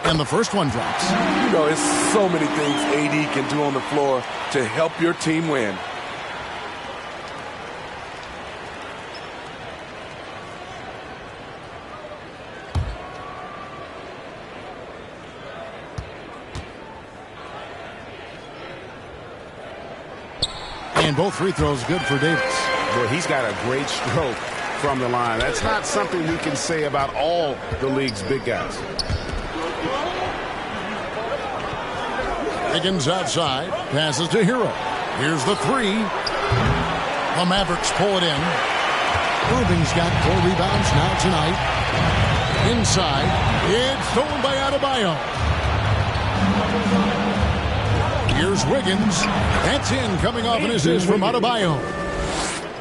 Speaker 1: And the first one drops.
Speaker 3: You know, it's so many things AD can do on the floor to help your team win.
Speaker 1: And both free throws good for Davis.
Speaker 6: Boy, he's got a great stroke from the line. That's not something we can say about all the league's big guys.
Speaker 1: Wiggins outside, passes to Hero. Here's the three. The Mavericks pull it in. Irving's got 4 rebounds now tonight. Inside, it's stolen by Adebayo. Here's Wiggins. That's in, coming off an assist from Adebayo.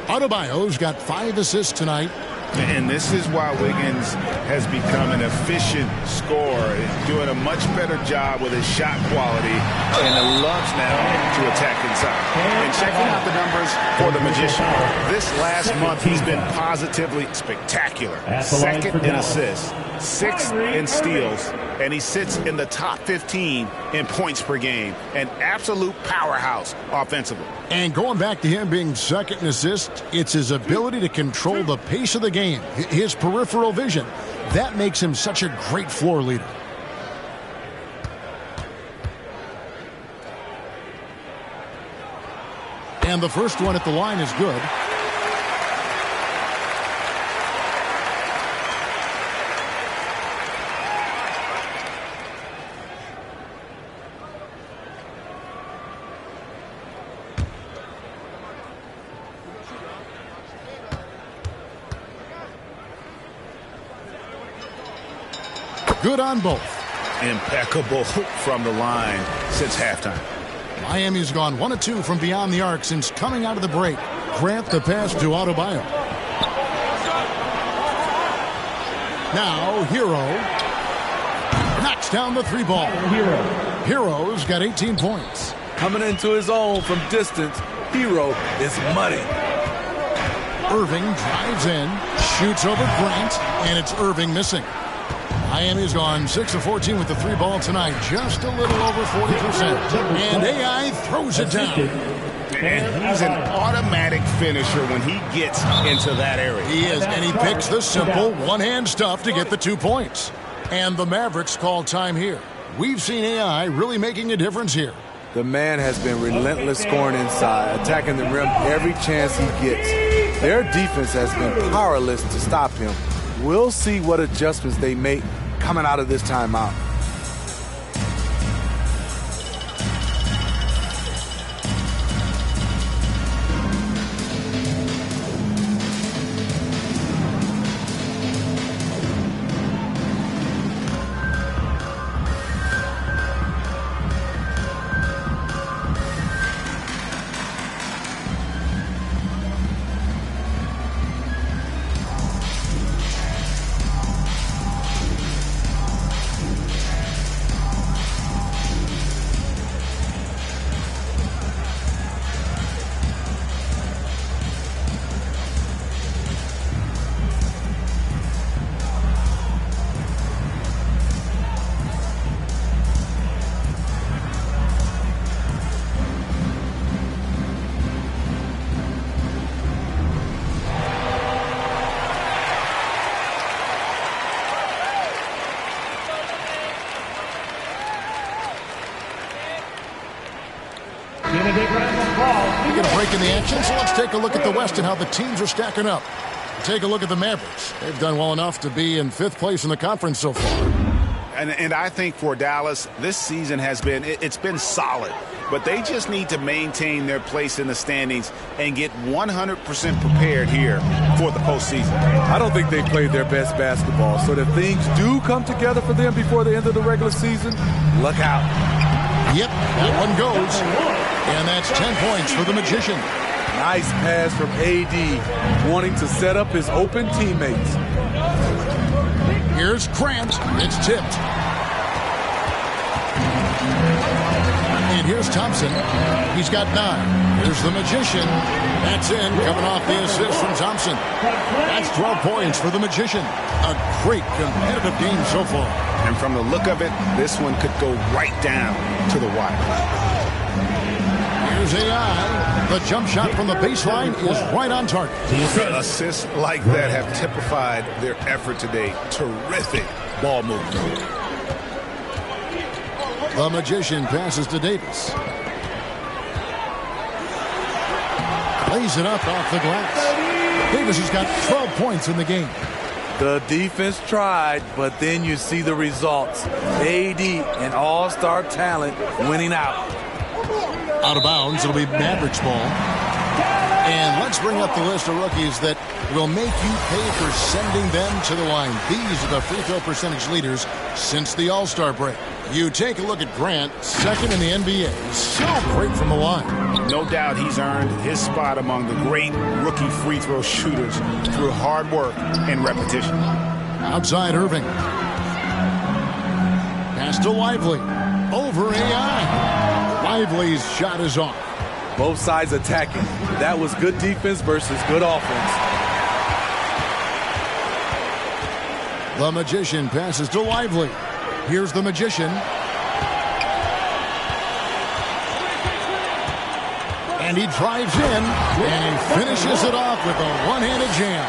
Speaker 1: Adebayo's got 5 assists tonight.
Speaker 6: And this is why Wiggins has become an efficient scorer, doing a much better job with his shot quality, and loves now to attack inside. And checking out the numbers for the Magician, this last month he's been positively spectacular. 2nd in assists, 6th in steals, and he sits in the top 15 in points per game. An absolute powerhouse offensively.
Speaker 1: And going back to him being 2nd in assists, it's his ability to control the pace of the game, his peripheral vision. That makes him such a great floor leader. And the first one at the line is good. Good on both.
Speaker 6: Impeccable from the line since halftime.
Speaker 1: Miami's gone 1 of 2 from beyond the arc since coming out of the break. Grant the pass to Adebayo. Now Hero knocks down the 3 ball. Hero's got 18 points.
Speaker 3: Coming into his own from distance, Hero is money.
Speaker 1: Irving drives in, shoots over Grant, and it's Irving missing. Miami's gone 6 of 14 with the 3 ball tonight, just a little over 40%. And AI throws it down.
Speaker 6: And he's an automatic finisher when he gets into that area.
Speaker 1: He is, and he picks the simple one-hand stuff to get the 2 points. And the Mavericks call time here. We've seen AI really making a difference here.
Speaker 3: The man has been relentless scoring inside, attacking the rim every chance he gets. Their defense has been powerless to stop him. We'll see what adjustments they make coming out of this timeout.
Speaker 1: We get a break in the action, so let's take a look at the West and how the teams are stacking up. Take a look at the Mavericks. They've done well enough to be in 5th place in the conference so far.
Speaker 6: And I think for Dallas, this season has been, it's been solid. But they just need to maintain their place in the standings and get 100% prepared here for the postseason.
Speaker 3: I don't think they played their best basketball. So if things do come together for them before the end of the regular season, look out.
Speaker 1: Yep, that one goes. And that's 10 points for the Magician.
Speaker 3: Nice pass from AD, wanting to set up his open teammates.
Speaker 1: Here's Grant. It's tipped. And here's Thompson. He's got 9. Here's the Magician. That's in, coming off the assist from Thompson. That's 12 points for the Magician. A great competitive game so far.
Speaker 6: And from the look of it, this one could go right down to the wire.
Speaker 1: Here's AI. The jump shot from the baseline is right on target.
Speaker 6: Assists like that have typified their effort today. Terrific ball movement.
Speaker 1: The Magician passes to Davis. lays it up off the glass. Davis has got 12 points in the game.
Speaker 3: The defense tried, but then you see the results. AD, an all-star talent, winning out.
Speaker 1: Out of bounds, it'll be Mavericks ball. And let's bring up the list of rookies that will make you pay for sending them to the line. These are the free throw percentage leaders since the All-Star break. You take a look at Grant, second in the NBA. So great from the line.
Speaker 4: No doubt he's earned his spot among the great rookie free throw shooters through hard work and repetition.
Speaker 1: Outside Irving. Pass to Lively. Over AI. Lively's shot is off.
Speaker 3: Both sides attacking. That was good defense versus good offense.
Speaker 1: The Magician passes to Lively. Here's the Magician. And he drives in, and he finishes it off with a one-handed jam.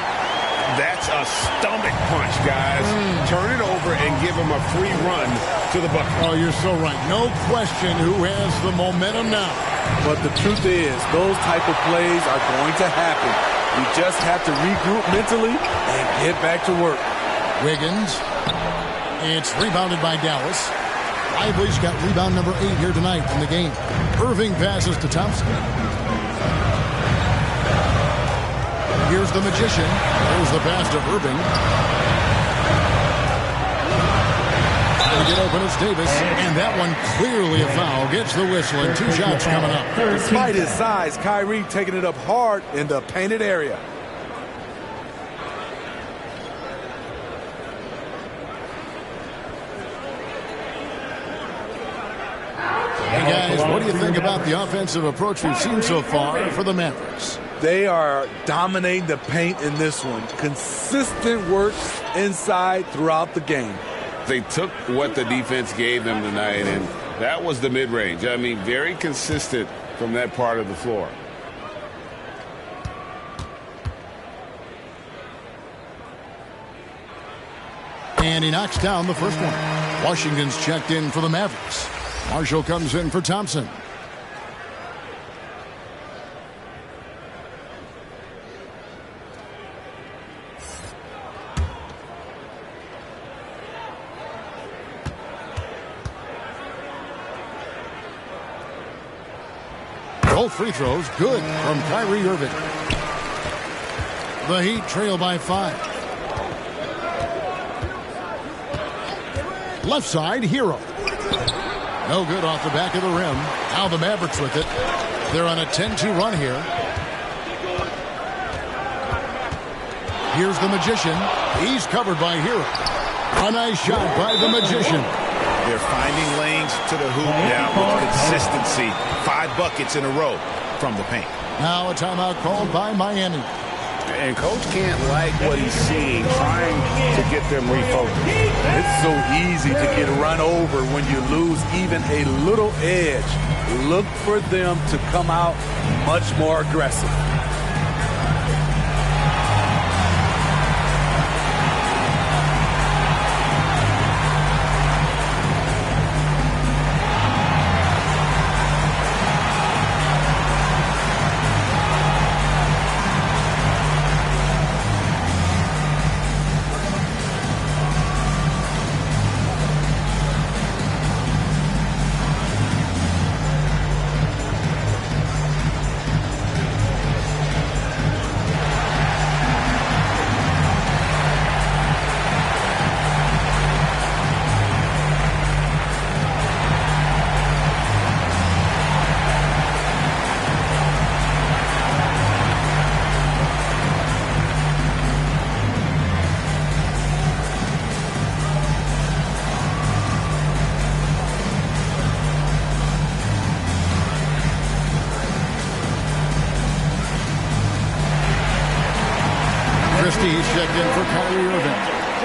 Speaker 6: That's a stomach punch, guys. Turn it over and give him a free run to the bucket.
Speaker 1: Oh, you're so right. No question who has the momentum now.
Speaker 3: But the truth is, those type of plays are going to happen. You just have to regroup mentally and get back to work.
Speaker 1: Wiggins. It's rebounded by Dallas. Lively's got rebound number 8 here tonight in the game. Irving passes to Thompson. Here's the Magician. There's the pass to Irving. Trying to get open, it's Davis. And that one clearly a foul. Gets the whistle and 2 shots coming up.
Speaker 3: Despite his size, Kyrie taking it up hard in the painted area.
Speaker 1: Hey guys, what do you think about the offensive approach we've seen so far for the Mavericks?
Speaker 3: They are dominating the paint in this one. Consistent work inside throughout the game.
Speaker 2: They took what the defense gave them tonight, and that was the mid-range. I mean, very consistent from that part of the floor.
Speaker 1: And he knocks down the first one. Washington's checked in for the Mavericks. Marshall comes in for Thompson. Both free throws good from Kyrie Irving. The Heat trail by 5. Left side, Hero. No good off the back of the rim. Now the Mavericks with it. They're on a 10-2 run here. Here's the Magician. He's covered by Hero. A nice shot by the Magician.
Speaker 4: They're finding lanes to the hoop now with consistency. 5 buckets in a row from the paint.
Speaker 1: Now a timeout called by Miami.
Speaker 4: And Coach can't like what he's seeing, trying to get them refocused.
Speaker 3: It's so easy to get run over when you lose even a little edge. Look for them to come out much more aggressive.
Speaker 1: Christie's checked in for Kyrie Irving.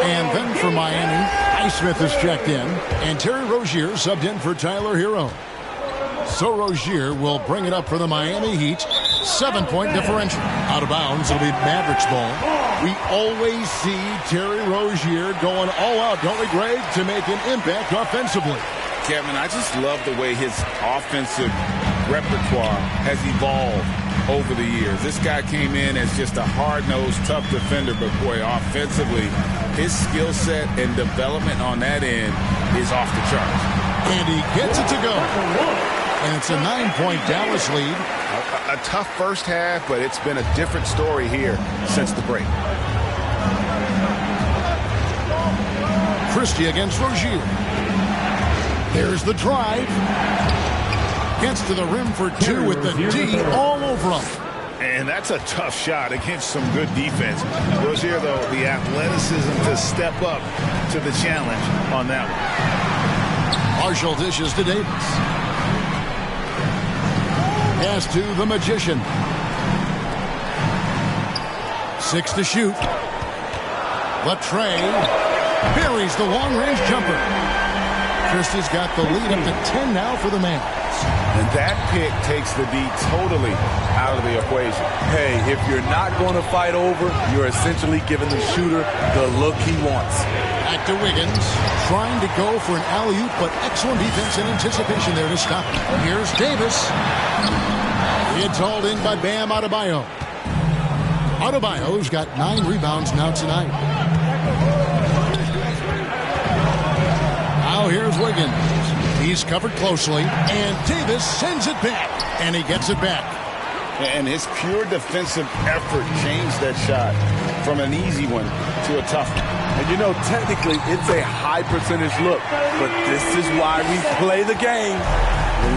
Speaker 1: And then for Miami, Highsmith is checked in. And Terry Rozier subbed in for Tyler Hero. So Rozier will bring it up for the Miami Heat. 7-point differential. Out of bounds, it'll be Mavericks ball. We always see Terry Rozier going all out, don't we, Greg, to make an impact offensively.
Speaker 2: Kevin, I just love the way his offensive repertoire has evolved. over the years. This guy came in as just a hard-nosed, tough defender, but boy, offensively, his skill set and development on that end is off the charts.
Speaker 1: And he gets it to go. And it's a 9-point Dallas lead.
Speaker 4: A tough first half, but it's been a different story here since the break.
Speaker 1: Christie against Rozier. There's the drive. Gets to the rim for two with the D all over him.
Speaker 6: And that's a tough shot against some good defense. Rozier, though, the athleticism to step up to the challenge on that one.
Speaker 1: Marshall dishes to Davis. Pass to the Magician. 6 to shoot. Latrey buries the long-range jumper. Christie's got the lead up to 10 now for the Mavs.
Speaker 4: And that pick takes the D totally out of the equation.
Speaker 3: Hey, if you're not going to fight over, you're essentially giving the shooter the look he wants.
Speaker 1: Back to Wiggins, trying to go for an alley-oop, but excellent defense and anticipation there to stop it. Here's Davis. It's hauled in by Bam Adebayo. Adebayo's got 9 rebounds now tonight. Now here's Wiggins. He's covered closely, and Davis sends it back, and he gets it back.
Speaker 2: And his pure defensive effort changed that shot from an easy one to a tough one.
Speaker 3: And you know, technically, it's a high percentage look, but this is why we play the game.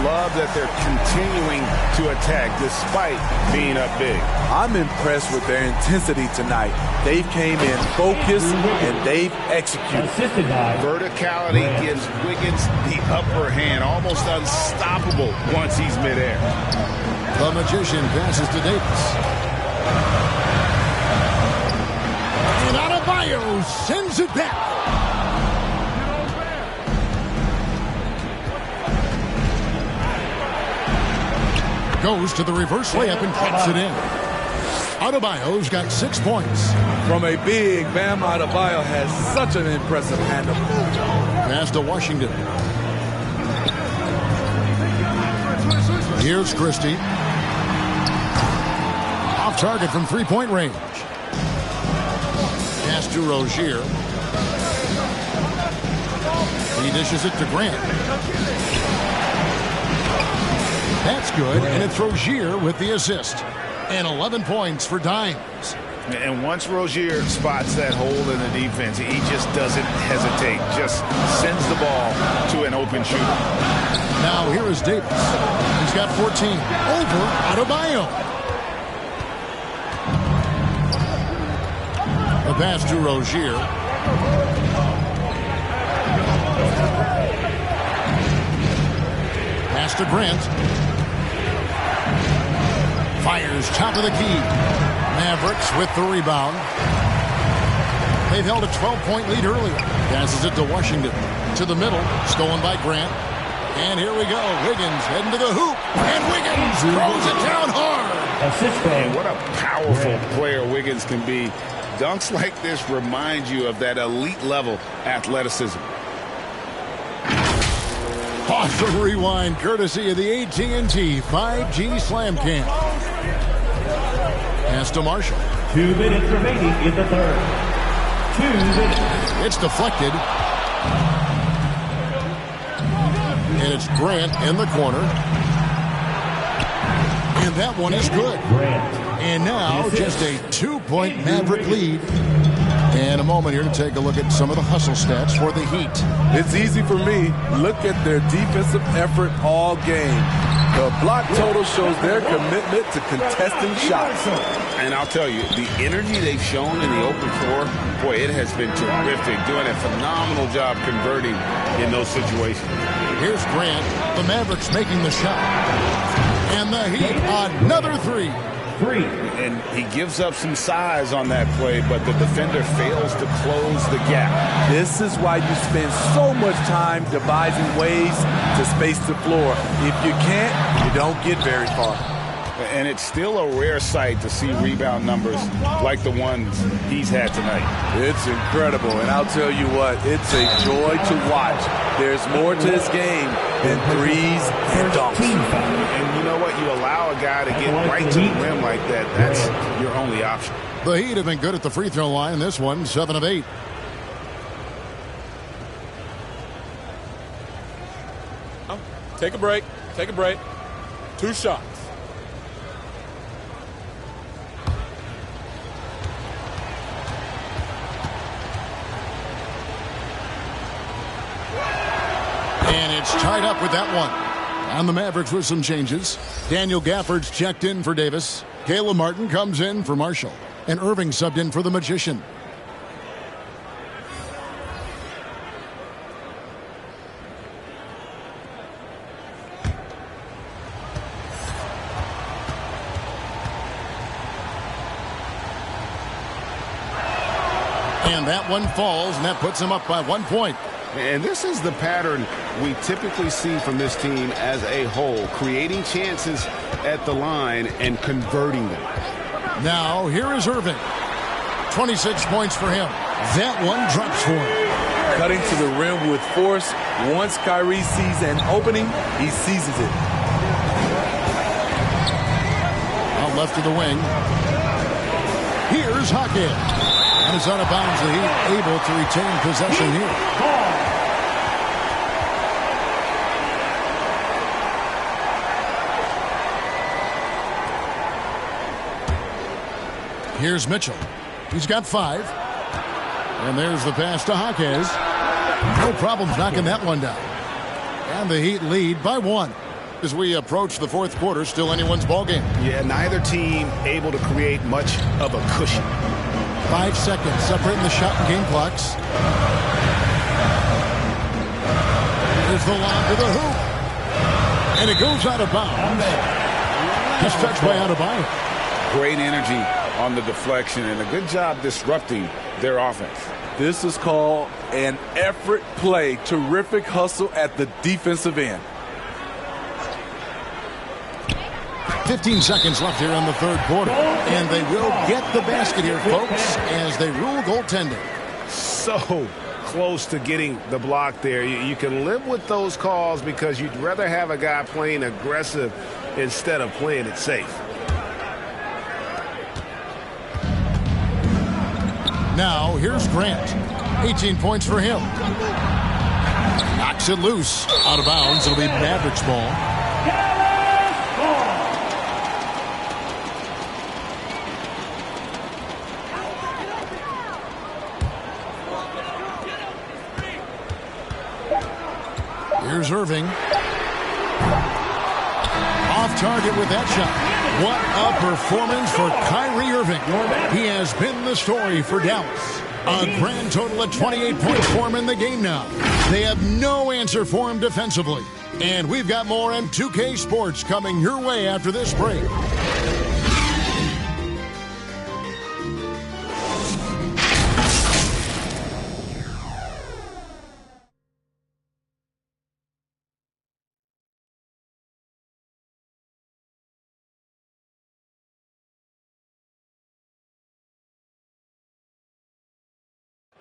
Speaker 2: Love that they're continuing to attack despite being up big.
Speaker 3: I'm impressed with their intensity tonight. They came in focused and they've executed.
Speaker 2: Verticality gives Wiggins the upper hand, almost unstoppable once he's midair.
Speaker 1: The Magician passes to Davis. And Adebayo sends it back. Goes to the reverse layup and claps it in. Adebayo's got 6 points.
Speaker 3: From a big, Bam Adebayo has such an impressive handle.
Speaker 1: Pass to Washington. Here's Christie. Off target from 3-point range. Pass to Rozier. He dishes it to Grant. That's good, and it's Rozier with the assist. And 11 points for Dimes.
Speaker 6: And once Rozier spots that hole in the defense, he just doesn't hesitate. Just sends the ball to an open shooter.
Speaker 1: Now here is Davis. He's got 14 over Adebayo. A pass to Rozier. Pass to Grant. Fires top of the key. Mavericks with the rebound. They've held a 12-point lead earlier. Passes it to Washington. To the middle. Stolen by Grant. And here we go. Wiggins heading to the hoop. And Wiggins throws it down hard.
Speaker 2: And what a powerful player Wiggins can be. Dunks like this remind you of that elite level athleticism.
Speaker 1: Pause the rewind courtesy of the AT&T 5G Slam Cam. Pass to Marshall.
Speaker 5: 2 minutes remaining in the third. 2 minutes.
Speaker 1: It's deflected. And it's Grant in the corner. And that one is good. And now just a 2-point Maverick lead. And a moment here to take a look at some of the hustle stats for the Heat.
Speaker 3: It's easy for me. Look at their defensive effort all game. The block total shows their commitment to contesting shots.
Speaker 2: And I'll tell you, the energy they've shown in the open floor, boy, it has been terrific. Doing a phenomenal job converting in those situations.
Speaker 1: Here's Grant. The Mavericks making the shot. And the Heat, another 3.
Speaker 2: And he gives up some size on that play, but the defender fails to close the gap.
Speaker 3: This is why you spend so much time devising ways to space the floor. If you can't, you don't get very far.
Speaker 6: And it's still a rare sight to see rebound numbers like the ones he's had tonight.
Speaker 3: It's incredible, and I'll tell you what, it's a joy to watch. There's more to his game than threes and dunks.
Speaker 6: And you know what? You allow a guy to get right to the rim like that, that's your only option.
Speaker 1: The Heat have been good at the free throw line. This one, 7 of 8.
Speaker 7: Take a break. Take a break. 2 shots.
Speaker 1: And it's tied up with that one. And the Mavericks with some changes. Daniel Gafford's checked in for Davis. Caleb Martin comes in for Marshall. And Irving subbed in for the Magician. And that one falls, and that puts him up by 1 point.
Speaker 6: And this is the pattern we typically see from this team as a whole, creating chances at the line and converting them.
Speaker 1: Now, here is Irving. 26 points for him. That one drops for him.
Speaker 3: Cutting to the rim with force. Once Kyrie sees an opening, he seizes it.
Speaker 1: Out left to the wing. Here's Hawkins. And it's out of bounds. The Heat able to retain possession here. Here's Mitchell. He's got 5. And there's the pass to Hawkins. No problems knocking that one down. And the Heat lead by 1. As we approach the fourth quarter, still anyone's ballgame.
Speaker 6: Yeah, neither team able to create much of a cushion.
Speaker 1: 5 seconds separating the shot and game clocks. Here's the lob to the hoop. And it goes out of bounds. Just touched by Adebayo.
Speaker 6: Great energy on the deflection and a good job disrupting their offense.
Speaker 3: This is called an effort play. Terrific hustle at the defensive end.
Speaker 1: 15 seconds left here in the third quarter. And they will get the basket here, folks, as they rule goaltending.
Speaker 6: So close to getting the block there. You can live with those calls because you'd rather have a guy playing aggressive instead of playing it safe.
Speaker 1: Now, here's Grant. 18 points for him. Knocks it loose. Out of bounds. It'll be Mavericks ball. Here's Irving. Off target with that shot. What a performance for Kyrie Irving. He has been the story for Dallas. A grand total of 28 points for him in the game now. They have no answer for him defensively. And we've got more M2K Sports coming your way after this break.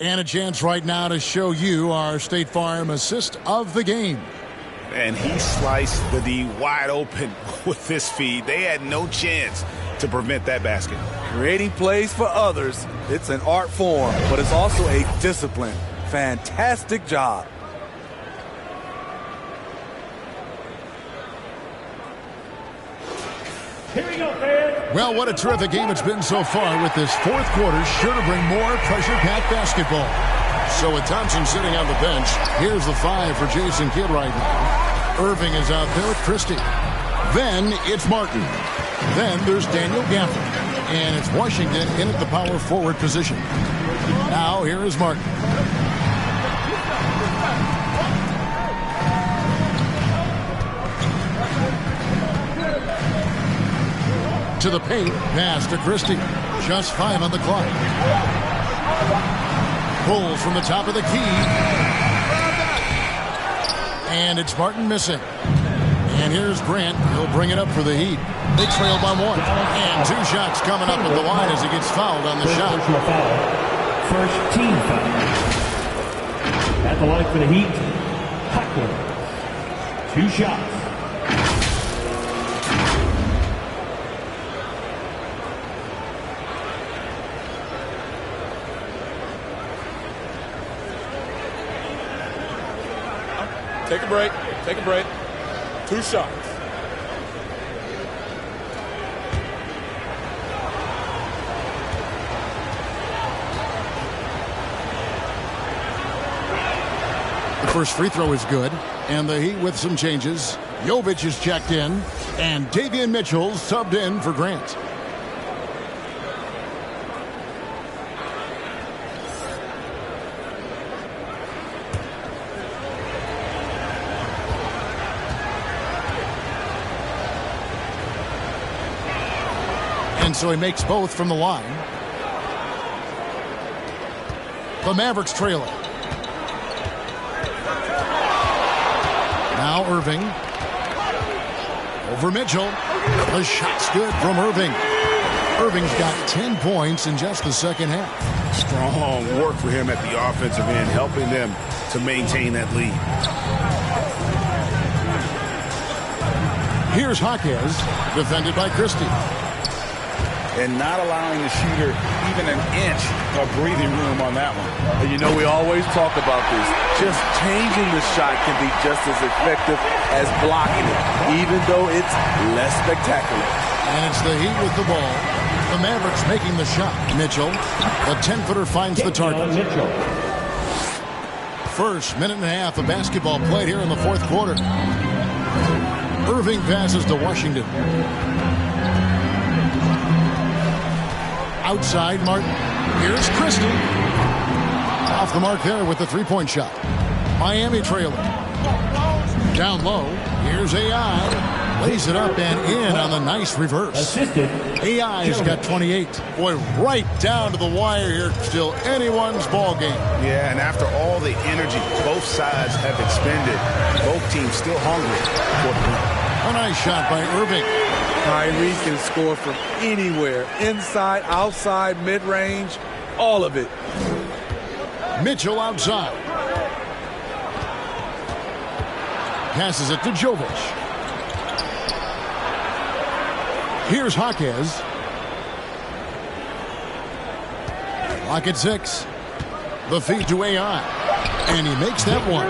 Speaker 1: And a chance right now to show you our State Farm assist of the game.
Speaker 6: And he sliced the D wide open with this feed. They had no chance to prevent that basket.
Speaker 3: Creating plays for others, it's an art form, but it's also a discipline. Fantastic job.
Speaker 1: Well, what a terrific game it's been so far, with this fourth quarter sure to bring more pressure-packed basketball. So with Thompson sitting on the bench, here's the 5 for Jason Kidd right now. Irving is out there with Christie. Then it's Martin. Then there's Daniel Gafford. And it's Washington in at the power forward position. Now here is Martin. To the paint, pass to Christie. Just 5 on the clock. Pulls from the top of the key. And it's Martin missing. And here's Grant. He'll bring it up for the Heat. They trail by 1. And 2 shots coming up at the line as he gets fouled on the shot.
Speaker 5: First team foul. At the line for the Heat, Hawkins. 2 shots.
Speaker 7: Take a break. Take a break. 2 shots.
Speaker 1: The first free throw is good, and the Heat with some changes. Jovic is checked in, and Davion Mitchell subbed in for Grant. And so he makes both from the line. The Mavericks trail it. Now Irving. Over Mitchell. The shot's good from Irving. Irving's got 10 points in just the second half.
Speaker 6: Strong work for him at the offensive end, helping them to maintain that lead.
Speaker 1: Here's Jaquez, defended by Christie.
Speaker 6: And not allowing the shooter even an inch of breathing room on that one.
Speaker 3: And you know, we always talk about this. Just changing the shot can be just as effective as blocking it, even though it's less spectacular.
Speaker 1: And it's the Heat with the ball. The Mavericks making the shot. Mitchell, the 10-footer finds the target. First minute and a half of basketball played here in the fourth quarter. Irving passes to Washington. Outside Martin. Here's Christie. Off the mark there with the three-point shot. Miami trailing. Down low. Here's AI. Lays it up and in on the nice reverse. AI's got 28. Boy, right down to the wire here. Still anyone's ball game.
Speaker 6: Yeah, and after all the energy both sides have expended, both teams still hungry for the win.
Speaker 1: A nice shot by Irving.
Speaker 3: Kyrie can score from anywhere. Inside, outside, mid-range, all of it.
Speaker 1: Mitchell outside. Passes it to Jovic. Here's Jaquez. Lock at 6. The feed to AI. And he makes that one.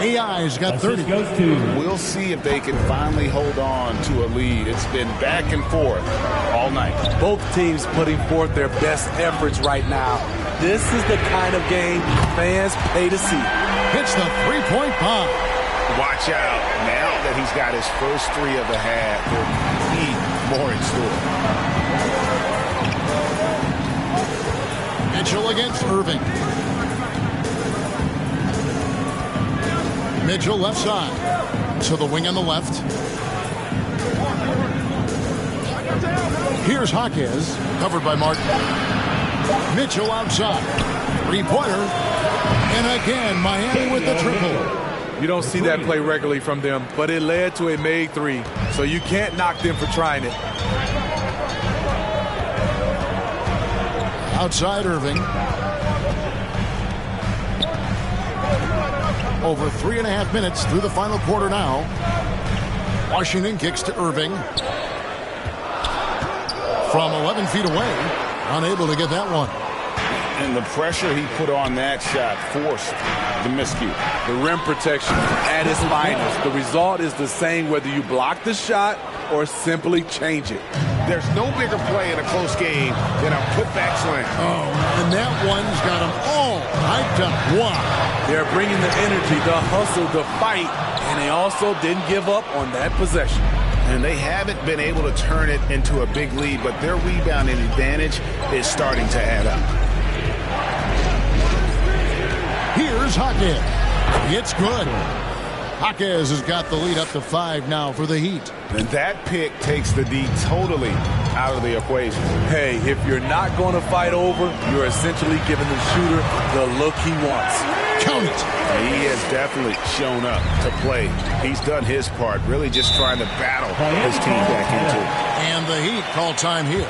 Speaker 1: AI's got 30.
Speaker 6: We'll see if they can finally hold on to a lead. It's been back and forth all night.
Speaker 3: Both teams putting forth their best efforts right now. This is the kind of game fans pay to see.
Speaker 1: Hits the three-point bomb.
Speaker 6: Watch out. Now that he's got his first 3 of the half, there'll be more in store.
Speaker 1: Mitchell against Irving. Mitchell left side. To the wing on the left. Here's Jaquez, covered by Martin. Mitchell outside. Three-pointer. And again, Miami with the triple.
Speaker 3: You don't see that play regularly from them, but it led to a made 3. So you can't knock them for trying it.
Speaker 1: Outside Irving. Over 3.5 minutes through the final quarter now. Washington kicks to Irving. From 11 feet away. Unable to get that one.
Speaker 6: And the pressure he put on that shot forced the miscue.
Speaker 3: The rim protection at its finest. The result is the same whether you block the shot or simply change it.
Speaker 6: There's no bigger play in a close game than a putback slam.
Speaker 1: Oh, and that one's got them all hyped up. Wow.
Speaker 3: They're bringing the energy, the hustle, the fight, and they also didn't give up on that possession.
Speaker 6: And they haven't been able to turn it into a big lead, but their rebounding advantage is starting to add up.
Speaker 1: Here's Jaquez. It's good. Jaquez has got the lead up to 5 now for the Heat.
Speaker 6: And that pick takes the D totally out of the equation.
Speaker 3: Hey, if you're not going to fight over, you're essentially giving the shooter the look he wants.
Speaker 1: Count it.
Speaker 6: He has definitely shown up to play. He's done his part, really just trying to battle his team back into it.
Speaker 1: And the Heat call time here.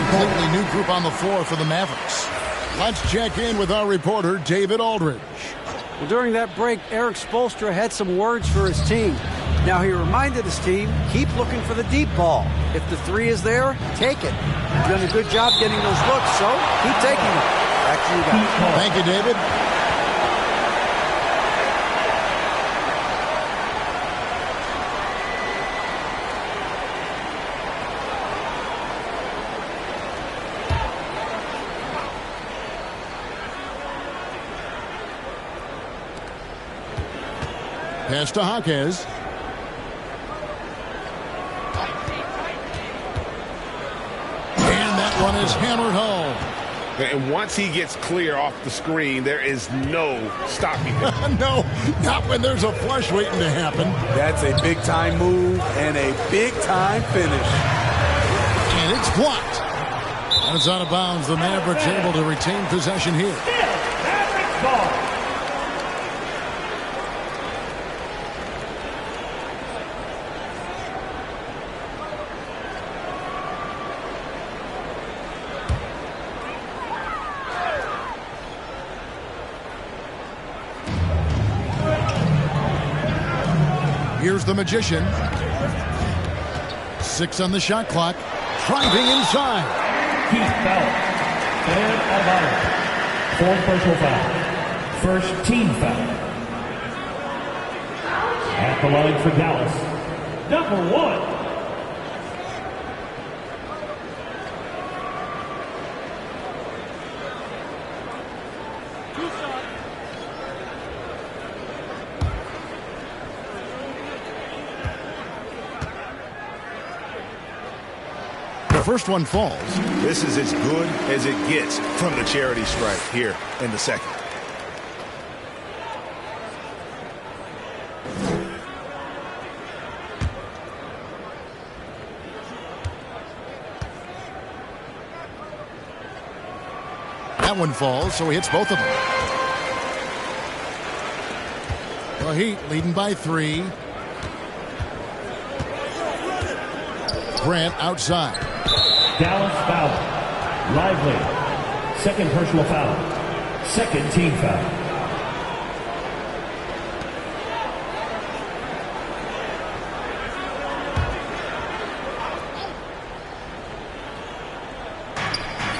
Speaker 1: Completely new group on the floor for the Mavericks. Let's check in with our reporter, David Aldridge.
Speaker 8: Well, during that break, Eric Spoelstra had some words for his team. Now, he reminded his team, keep looking for the deep ball. If the three is there, take it. You've done a good job getting those looks, so keep taking them. Back to you guys.
Speaker 1: Thank you, David. Pass to Jaquez. And that one is hammered home.
Speaker 6: And once he gets clear off the screen, there is no stopping him.
Speaker 1: No, not when there's a flush waiting to happen.
Speaker 3: That's a big-time move and a big-time finish.
Speaker 1: And it's blocked. And it's out of bounds. The Mavericks able to retain possession here.
Speaker 5: Mavericks ball.
Speaker 1: Here's the Magician. 6 on the shot clock. Driving inside.
Speaker 5: Keith Bell. Third of honor. Fourth personal foul. First team foul. At the line for Dallas. Number 1.
Speaker 1: First one falls.
Speaker 6: This is as good as it gets from the charity stripe here in the second.
Speaker 1: That one falls, so he hits both of them. The Heat leading by 3. Grant outside.
Speaker 5: Dallas foul. Lively. Second personal foul. Second team foul.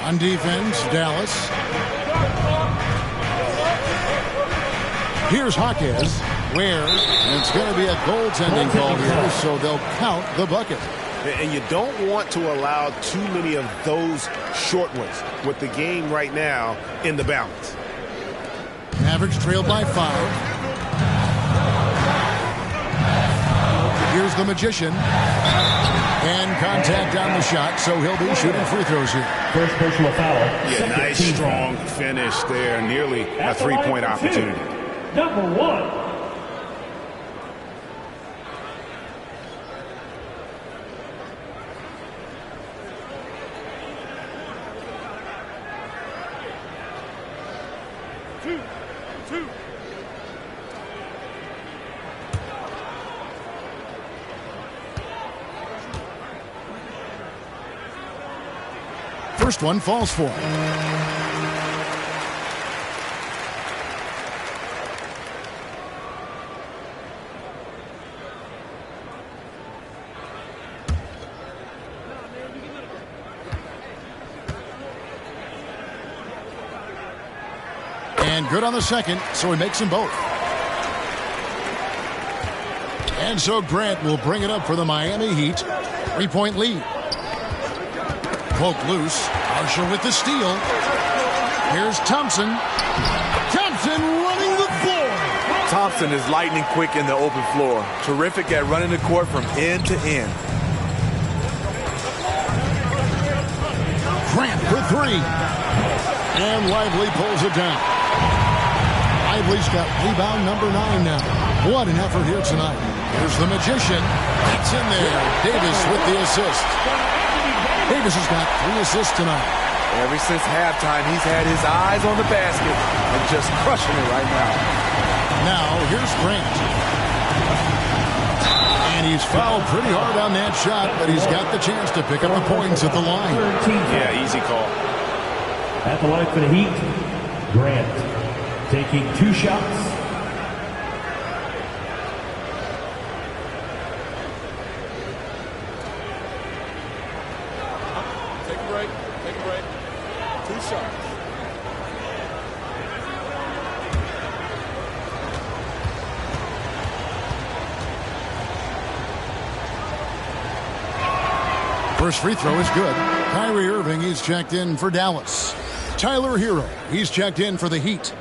Speaker 1: On defense, Dallas. Here's Jaquez. Where? And it's going to be a goaltending call here, so they'll count the bucket.
Speaker 6: And you don't want to allow too many of those short ones with the game right now in the balance.
Speaker 1: Mavericks trailed by 5. Here's the Magician. And contact on the shot, so he'll be shooting free throws here.
Speaker 5: First personal foul.
Speaker 6: Yeah, nice, strong finish there. Nearly a three-point opportunity.
Speaker 5: Number 1.
Speaker 1: First one falls for him. And good on the second, so he makes them both. And so Grant will bring it up for the Miami Heat. 3-point lead. Poke loose. Marshall with the steal. Here's Thompson. Thompson running the floor.
Speaker 12: Thompson is lightning quick in the open floor. Terrific at running the court from end to end.
Speaker 1: Grant for three. And Lively pulls it down. Lively's got rebound number 9 now. What an effort here tonight. Here's the Magician. That's in there. Davis with the assist. Davis has got 3 assists tonight.
Speaker 12: Ever since halftime, he's had his eyes on the basket and just crushing it right now.
Speaker 1: Now, here's Grant. And he's fouled pretty hard on that shot, but he's got the chance to pick up the points at the line.
Speaker 6: Yeah, easy call.
Speaker 5: At the line for the Heat, Grant taking 2 shots.
Speaker 7: Take a break. Take a break. 2 shots.
Speaker 1: First free throw is good. Kyrie Irving, he's checked in for Dallas. Tyler Hero, he's checked in for the Heat.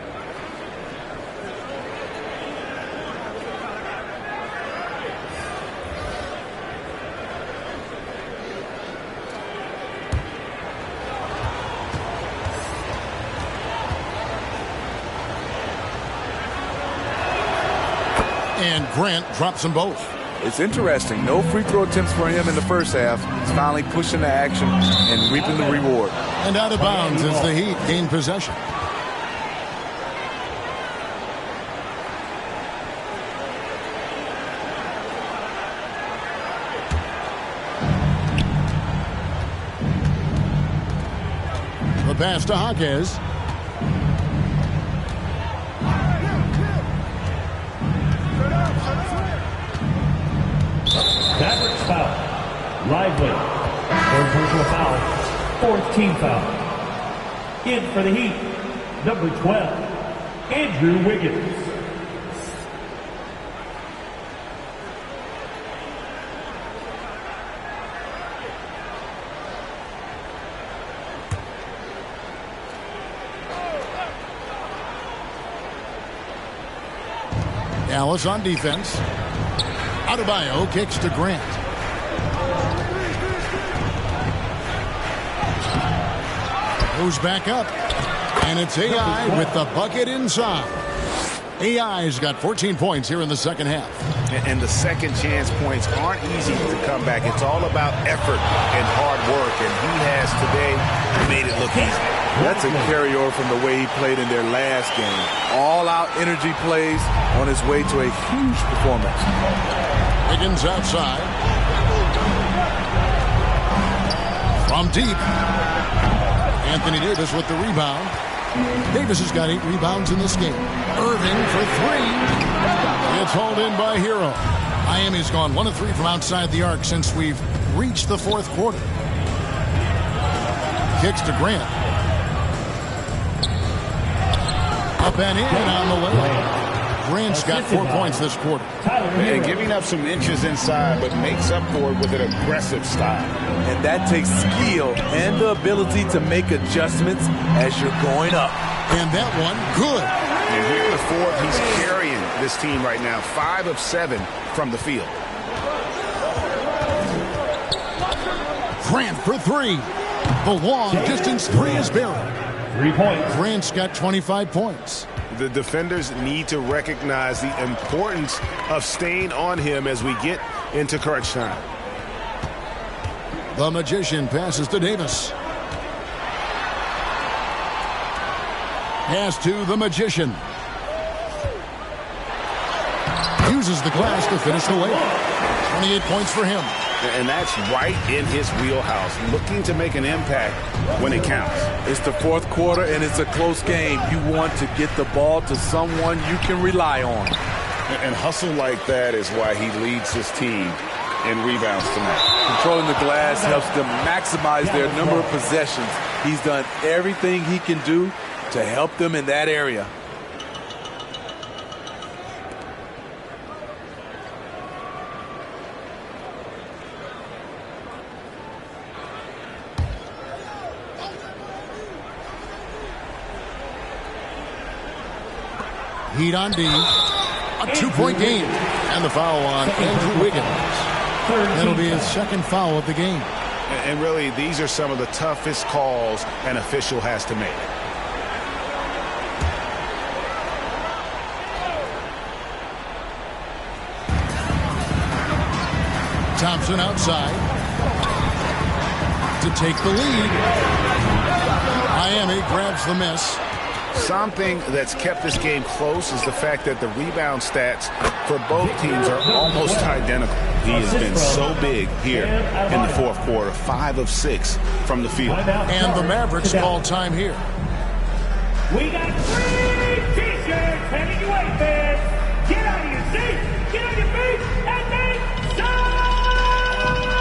Speaker 1: And Grant drops them both.
Speaker 12: It's interesting. No free throw attempts for him in the first half. He's finally pushing the action and reaping the reward.
Speaker 1: And out of bounds as the Heat gain possession. The pass to Jaquez.
Speaker 5: Mavericks foul. Lively. Third personal foul. 4th team foul. In for the Heat, number 12, Andrew Wiggins.
Speaker 1: Dallas on defense. Adebayo kicks to Grant. Goes back up. And it's AI with the bucket inside. AI's got 14 points here in the second half.
Speaker 4: And the second chance points aren't easy to come back. It's all about effort and hard work. And he has today made it look easy.
Speaker 12: That's a carryover from the way he played in their last game. All-out energy plays on his way to a huge performance.
Speaker 1: Wiggins outside. From deep. Anthony Davis with the rebound. Davis has got 8 rebounds in this game. Irving for 3. It's hauled in by Hero. Miami's gone 1 of 3 from outside the arc since we've reached the 4th quarter. Kicks to Grant. Up and in on the way. Grant's got 4 points this quarter.
Speaker 4: And giving up some inches inside, but makes up for it with an aggressive style.
Speaker 12: And that takes skill and the ability to make adjustments as you're going up.
Speaker 1: And that one, good.
Speaker 4: And here in the 4th, he's carrying this team right now. 5 of 7 from the field.
Speaker 1: Grant for 3. The long distance 3 is buried.
Speaker 5: 3 points.
Speaker 1: Grant's got 25 points.
Speaker 6: The defenders need to recognize the importance of staying on him as we get into crunch time.
Speaker 1: The Magician passes to Davis. Pass to the Magician. Uses the glass to finish the layup. 28 points for him.
Speaker 4: And that's right in his wheelhouse, looking to make an impact when it counts.
Speaker 3: It's the fourth quarter, and it's a close game. You want to get the ball to someone you can rely on.
Speaker 4: And hustle like that is why he leads his team in rebounds tonight.
Speaker 3: Controlling the glass helps them maximize their number of possessions. He's done everything he can do to help them in that area.
Speaker 1: Heat on D. A two-point game. And the foul on Andrew Wiggins. That'll be his second foul of the game.
Speaker 4: And really, these are some of the toughest calls an official has to make.
Speaker 1: Thompson outside to take the lead. Miami grabs the miss.
Speaker 4: Something that's kept this game close is the fact that the rebound stats for both teams are almost identical. He has been so big here in the fourth quarter, 5 of 6 from the field.
Speaker 1: And the Mavericks call time here.
Speaker 5: We got 3 T-shirts heading your way, fans. Get out of your seats, get on your feet, and make some noise!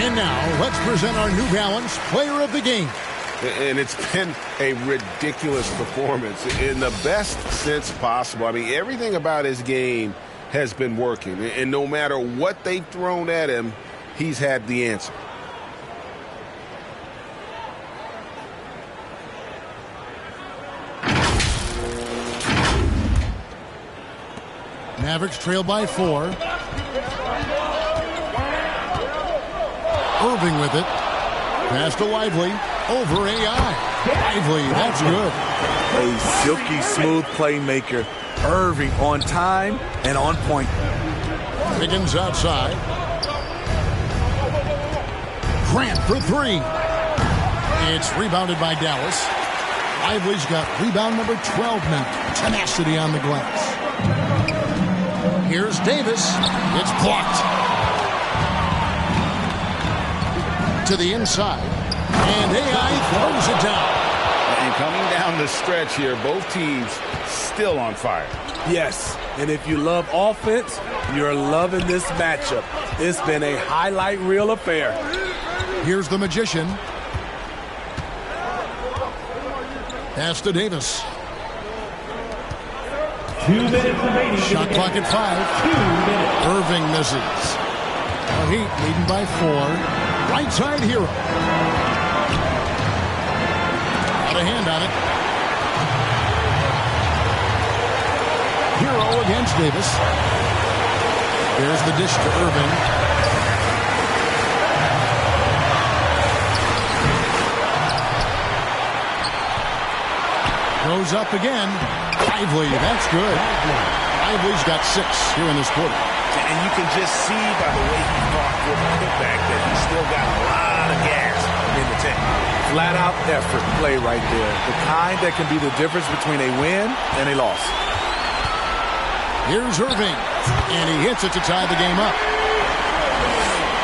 Speaker 1: And now, let's present our New Balance Player of the Game.
Speaker 6: And it's been a ridiculous performance in the best sense possible. I mean, everything about his game has been working. And no matter what they've thrown at him, he's had the answer.
Speaker 1: Mavericks trail by 4. Irving with it. Pass to Lively. Over AI. Lively, that's good.
Speaker 3: A silky smooth playmaker. Irving on time and on point.
Speaker 1: Wiggins outside. Grant for 3. It's rebounded by Dallas. Lively's got rebound number 12 now. Tenacity on the glass. Here's Davis. It's blocked. To the inside. And AI throws it down.
Speaker 4: And coming down the stretch here, both teams still on fire.
Speaker 3: Yes, and if you love offense, you're loving this matchup. It's been a highlight reel affair.
Speaker 1: Here's the Magician. Pass to Davis.
Speaker 5: 2 minutes remaining.
Speaker 1: Shot clock at 5.
Speaker 5: 2 minutes.
Speaker 1: Irving misses. The Heat leading by 4. Right side Hero. Got a hand on it. Hero against Davis. There's the dish to Irving. Goes up again. Lively, that's good. Lively's got 6 here in this quarter.
Speaker 4: And you can just see by the way he fought for the putback that he's still got a lot of gas in the tank.
Speaker 3: Flat out effort play right there. The kind that can be the difference between a win and a loss.
Speaker 1: Here's Irving. And he hits it to tie the game up.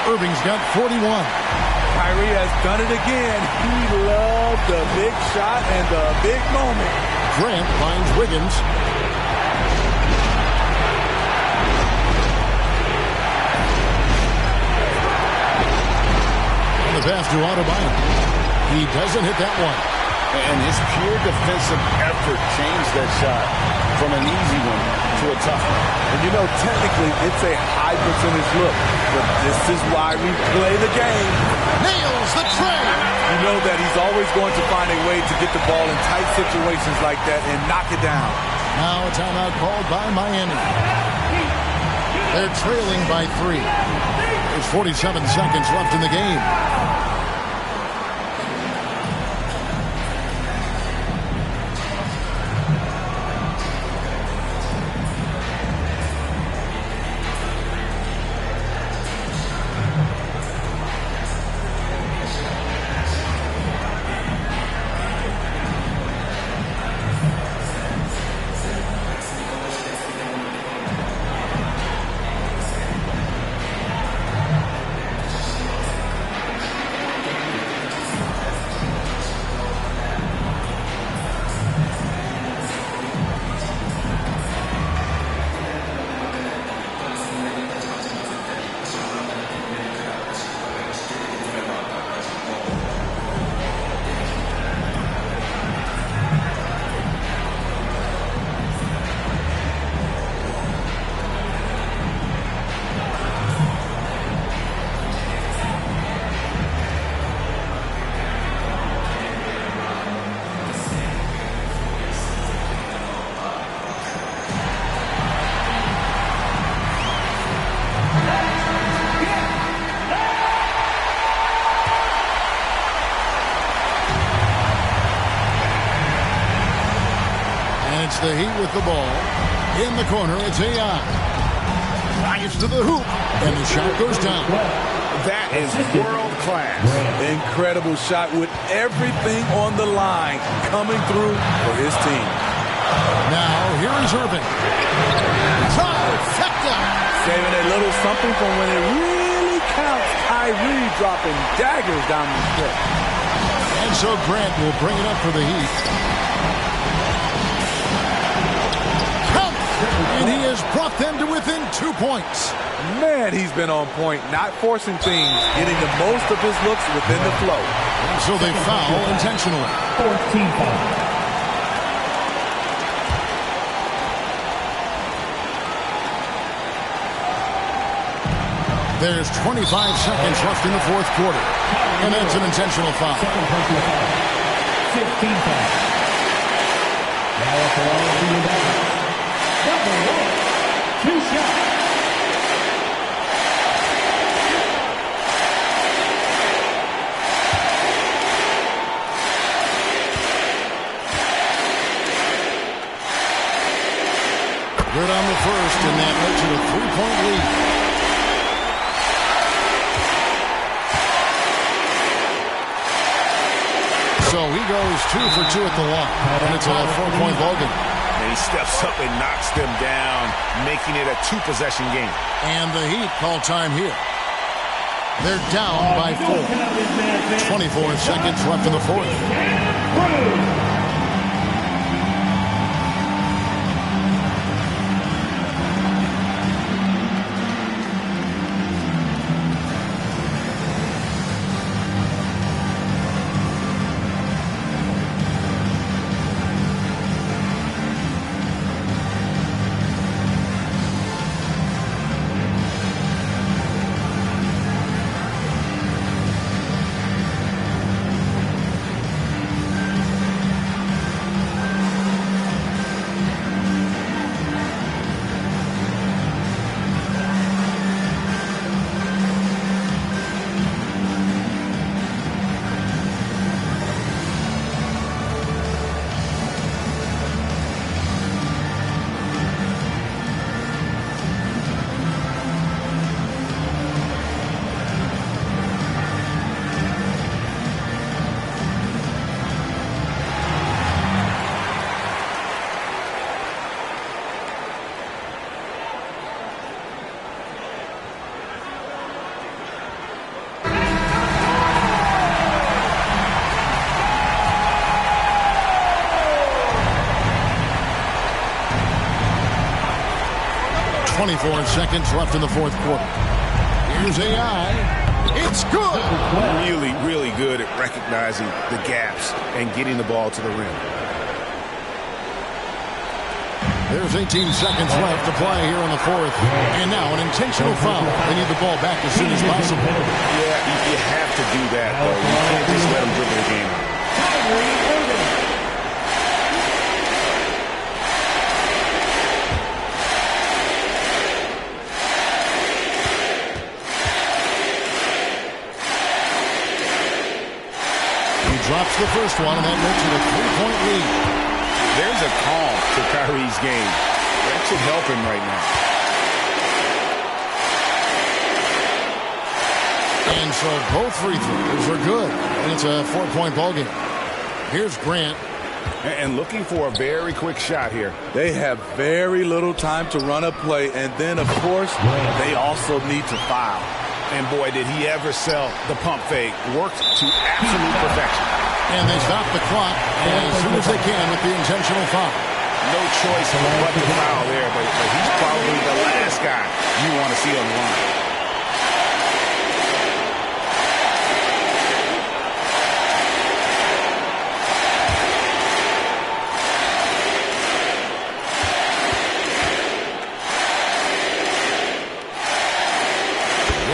Speaker 1: Irving's got 41.
Speaker 3: Kyrie has done it again. He loved the big shot and the big moment.
Speaker 1: Grant finds Wiggins. The pass to Adebayo. He doesn't hit that one.
Speaker 2: And his pure defensive effort changed that shot from an easy one to a tough one.
Speaker 3: And you know, technically, it's a high percentage look, but this is why we play the game.
Speaker 1: Nails the tray.
Speaker 3: You know that he's always going to find a way to get the ball in tight situations like that and knock it down.
Speaker 1: Now a timeout called by Miami. They're trailing by 3. There's 47 seconds left in the game. It's the Heat with the ball. In the corner, it's AI. Drives to the hoop, and the shot goes down.
Speaker 2: That is world class.
Speaker 3: Incredible shot with everything on the line coming through for his team.
Speaker 1: Now, here is Irving. Trifecta.
Speaker 3: Saving a little something from when it really counts. Kyrie dropping daggers down the stretch.
Speaker 1: And so Grant will bring it up for the Heat. And he has brought them to within 2 points.
Speaker 3: Man, he's been on point, not forcing things, getting the most of his looks within the flow.
Speaker 1: And so they foul intentionally.
Speaker 5: 14 foul.
Speaker 1: There's 25 seconds left in the fourth quarter. And that's an intentional foul.
Speaker 5: 15 foul. Now at the line to your back. Number 1, 2 shots.
Speaker 1: Good on the first, and that led to a 3-point lead. So he goes 2 for 2 at the line, and it's a 4-point ball game.
Speaker 6: And he steps up and knocks them down, making it a 2-possession game.
Speaker 1: And the Heat call time here. They're down by 4. 24 seconds left in the fourth. 24 seconds left in the fourth quarter. Here's AI. It's good.
Speaker 4: Really, really good at recognizing the gaps and getting the ball to the rim.
Speaker 1: There's 18 seconds left to play here in the fourth. And now an intentional foul. They need the ball back as soon as possible.
Speaker 4: Yeah, you have to do that, though. You can't just let them dribble the game out.
Speaker 1: He drops the first one, and that makes it a 3-point lead.
Speaker 4: There's a calm to Kyrie's game. That should help him right now.
Speaker 1: And so both free throws are good. And it's a 4-point ball game. Here's Grant.
Speaker 4: And looking for a very quick shot here.
Speaker 3: They have very little time to run a play, and then, of course, they also need to foul.
Speaker 4: And boy, did he ever sell the pump fake. Worked to absolute perfection.
Speaker 1: And they stop the clock as soon as they can with the intentional foul.
Speaker 4: No choice but to foul there, but he's probably the last guy you want to see on the line.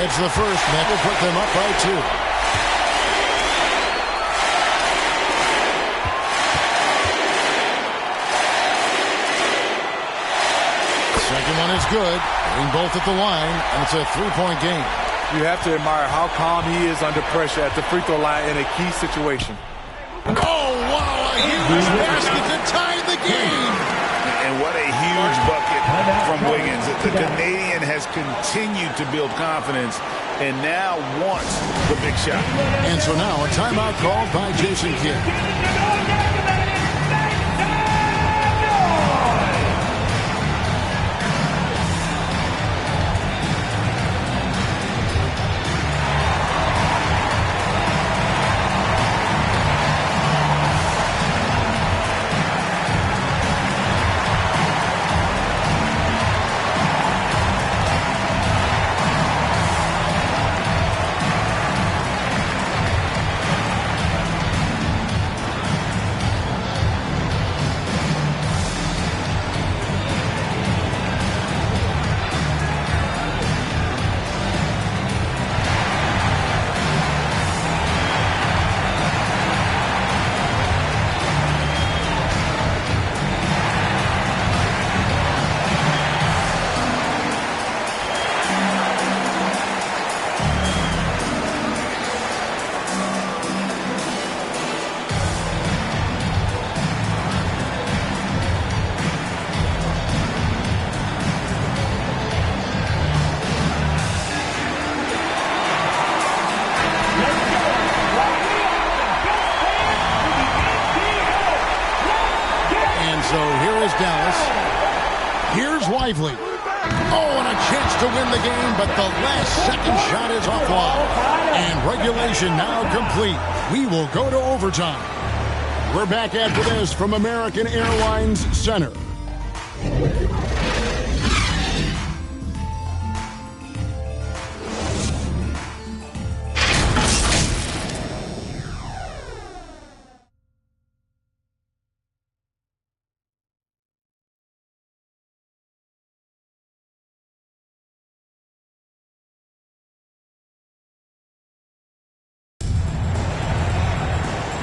Speaker 1: It's the first, and that will put them up by 2. Second one is good. Getting both at the line, and it's a 3-point game.
Speaker 3: You have to admire how calm he is under pressure at the free throw line in a key situation.
Speaker 1: Oh, wow, a huge basket to tie the game.
Speaker 4: And what a huge bucket from Wiggins. The Canadian has continued to build confidence and now wants the big shot.
Speaker 1: And so now a timeout called by Jason Kidd. Lively. Oh, and a chance to win the game, but the last second shot is offline. And regulation now complete. We will go to overtime. We're back after this from American Airlines Center.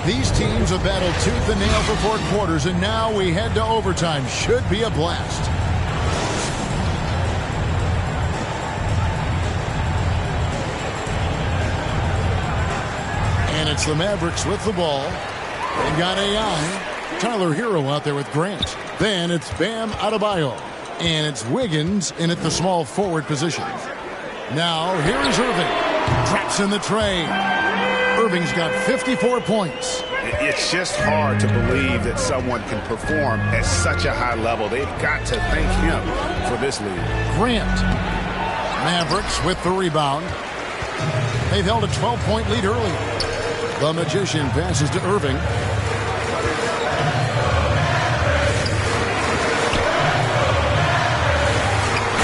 Speaker 1: These teams have battled tooth and nail for 4 quarters, and now we head to overtime. Should be a blast. And it's the Mavericks with the ball. They've got AI. Tyler Hero out there with Grant. Then it's Bam Adebayo. And it's Wiggins in at the small forward position. Now, here is Irving. Drops in the tray. Irving's got 54 points.
Speaker 4: It's just hard to believe that someone can perform at such a high level. They've got to thank him for this lead.
Speaker 1: Grant. Mavericks with the rebound. They've held a 12-point lead early. The Magician passes to Irving.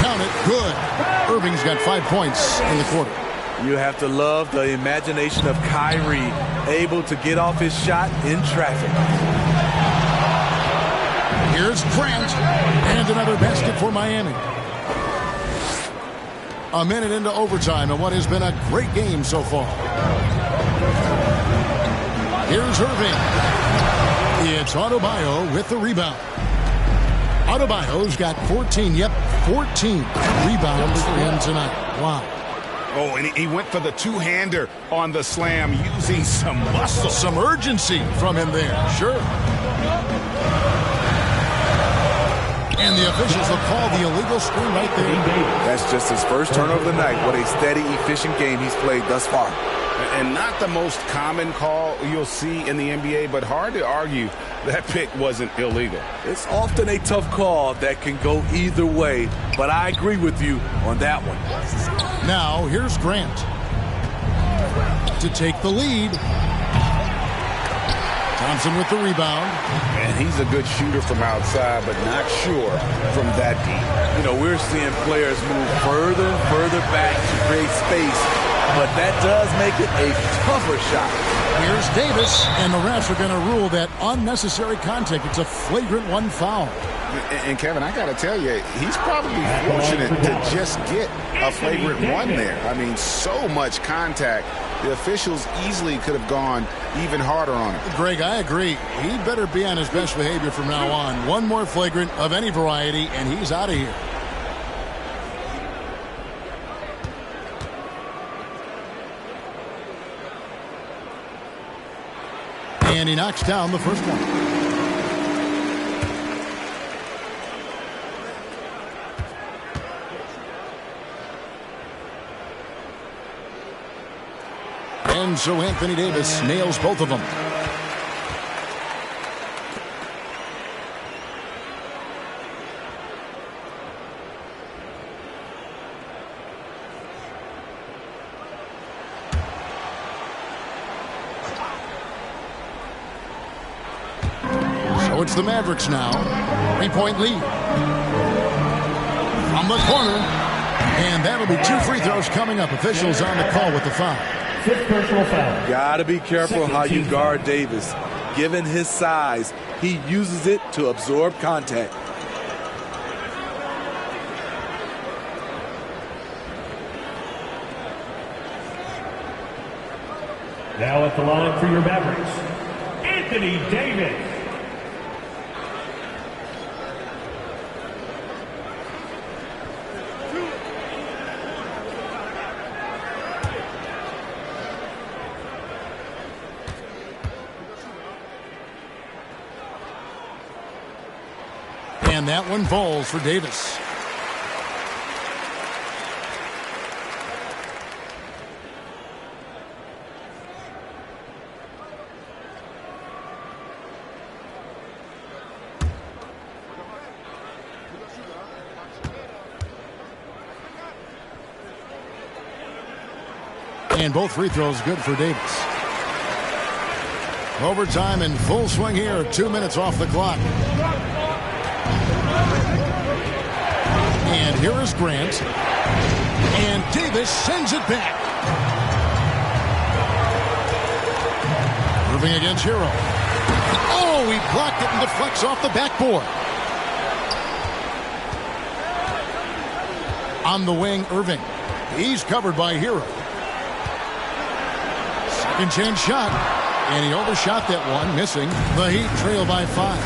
Speaker 1: Count it. Irving's got 5 points in the quarter.
Speaker 3: You have to love the imagination of Kyrie, able to get off his shot in traffic.
Speaker 1: Here's Grant, and another basket for Miami. A minute into overtime in what has been a great game so far. Here's Irving. It's Adebayo with the rebound. Adebayo's got 14 rebounds for him tonight. Wow.
Speaker 6: Oh, and he went for the two-hander on the slam using some muscle.
Speaker 1: Some urgency from him there, sure. And the officials will call the illegal screen right there.
Speaker 12: That's just his first turnover of the night. What a steady, efficient game he's played thus far.
Speaker 6: And not the most common call you'll see in the NBA, but hard to argue that pick wasn't illegal.
Speaker 3: It's often a tough call that can go either way, but I agree with you on that one.
Speaker 1: Now, here's Grant to take the lead. Thompson with the rebound.
Speaker 6: And he's a good shooter from outside, but not sure from that deep.
Speaker 3: You know, we're seeing players move further and further back to create space, but that does make it a tougher shot.
Speaker 1: Here's Davis, and the refs are going to rule that unnecessary contact. It's a flagrant one foul.
Speaker 6: And Kevin, I got to tell you, he's probably fortunate to just get a flagrant one there. I mean, so much contact. The officials easily could have gone even harder on him.
Speaker 1: Greg, I agree. He better be on his best behavior from now on. One more flagrant of any variety, and he's out of here. And he knocks down the first one. And so Anthony Davis nails both of them. So it's the Mavericks now. 3-point lead. From the corner. And that'll be 2 free throws coming up. Officials on the call with the foul.
Speaker 5: Personal foul.
Speaker 3: Got to be careful how you guard Davis. Given his size, he uses it to absorb contact.
Speaker 5: Now at the line for your Mavericks, Anthony Davis.
Speaker 1: And that one falls for Davis. And both free throws good for Davis. Overtime in full swing here. 2 minutes off the clock. And here is Grant. And Davis sends it back. Moving against Hero. Oh, he blocked it and deflects off the backboard. On the wing, Irving. He's covered by Hero. Second chance shot. And he overshot that one, missing. The Heat trail by 5.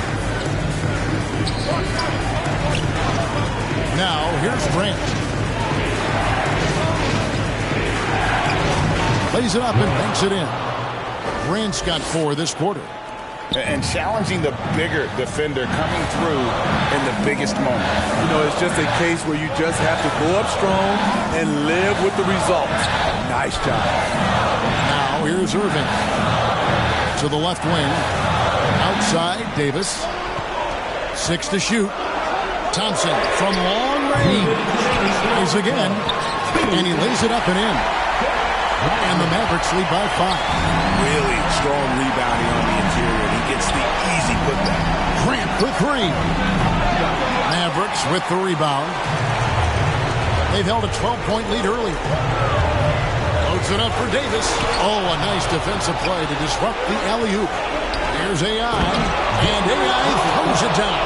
Speaker 1: Now, here's Grant. Plays it up and banks it in. Grant's got 4 this quarter.
Speaker 6: And challenging the bigger defender coming through in the biggest moment.
Speaker 3: You know, it's just a case where you just have to go up strong and live with the results. Nice job.
Speaker 1: Now, here's Irving. To the left wing. Outside, Davis. 6 to shoot. Thompson from long range. Plays again. And he lays it up and in. And the Mavericks lead by 5.
Speaker 6: Really strong rebounding on the interior. He gets the easy putback.
Speaker 1: Grant for 3. Mavericks with the rebound. They've held a 12-point lead early. Loads it up for Davis. Oh, a nice defensive play to disrupt the alley-oop. Here's AI, and AI throws it down.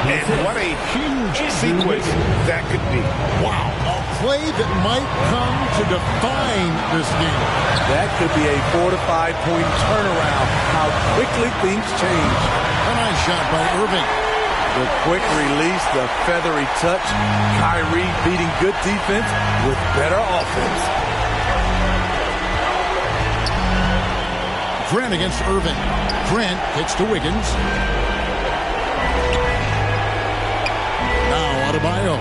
Speaker 6: And what a huge sequence that could be.
Speaker 1: Wow, a play that might come to define this game.
Speaker 3: That could be a 4 to 5 point turnaround. How quickly things change.
Speaker 1: A nice shot by Irving.
Speaker 3: The quick release, the feathery touch. Kyrie beating good defense with better offense.
Speaker 1: Grant against Irving. Grant gets to Wiggins. Now Adebayo.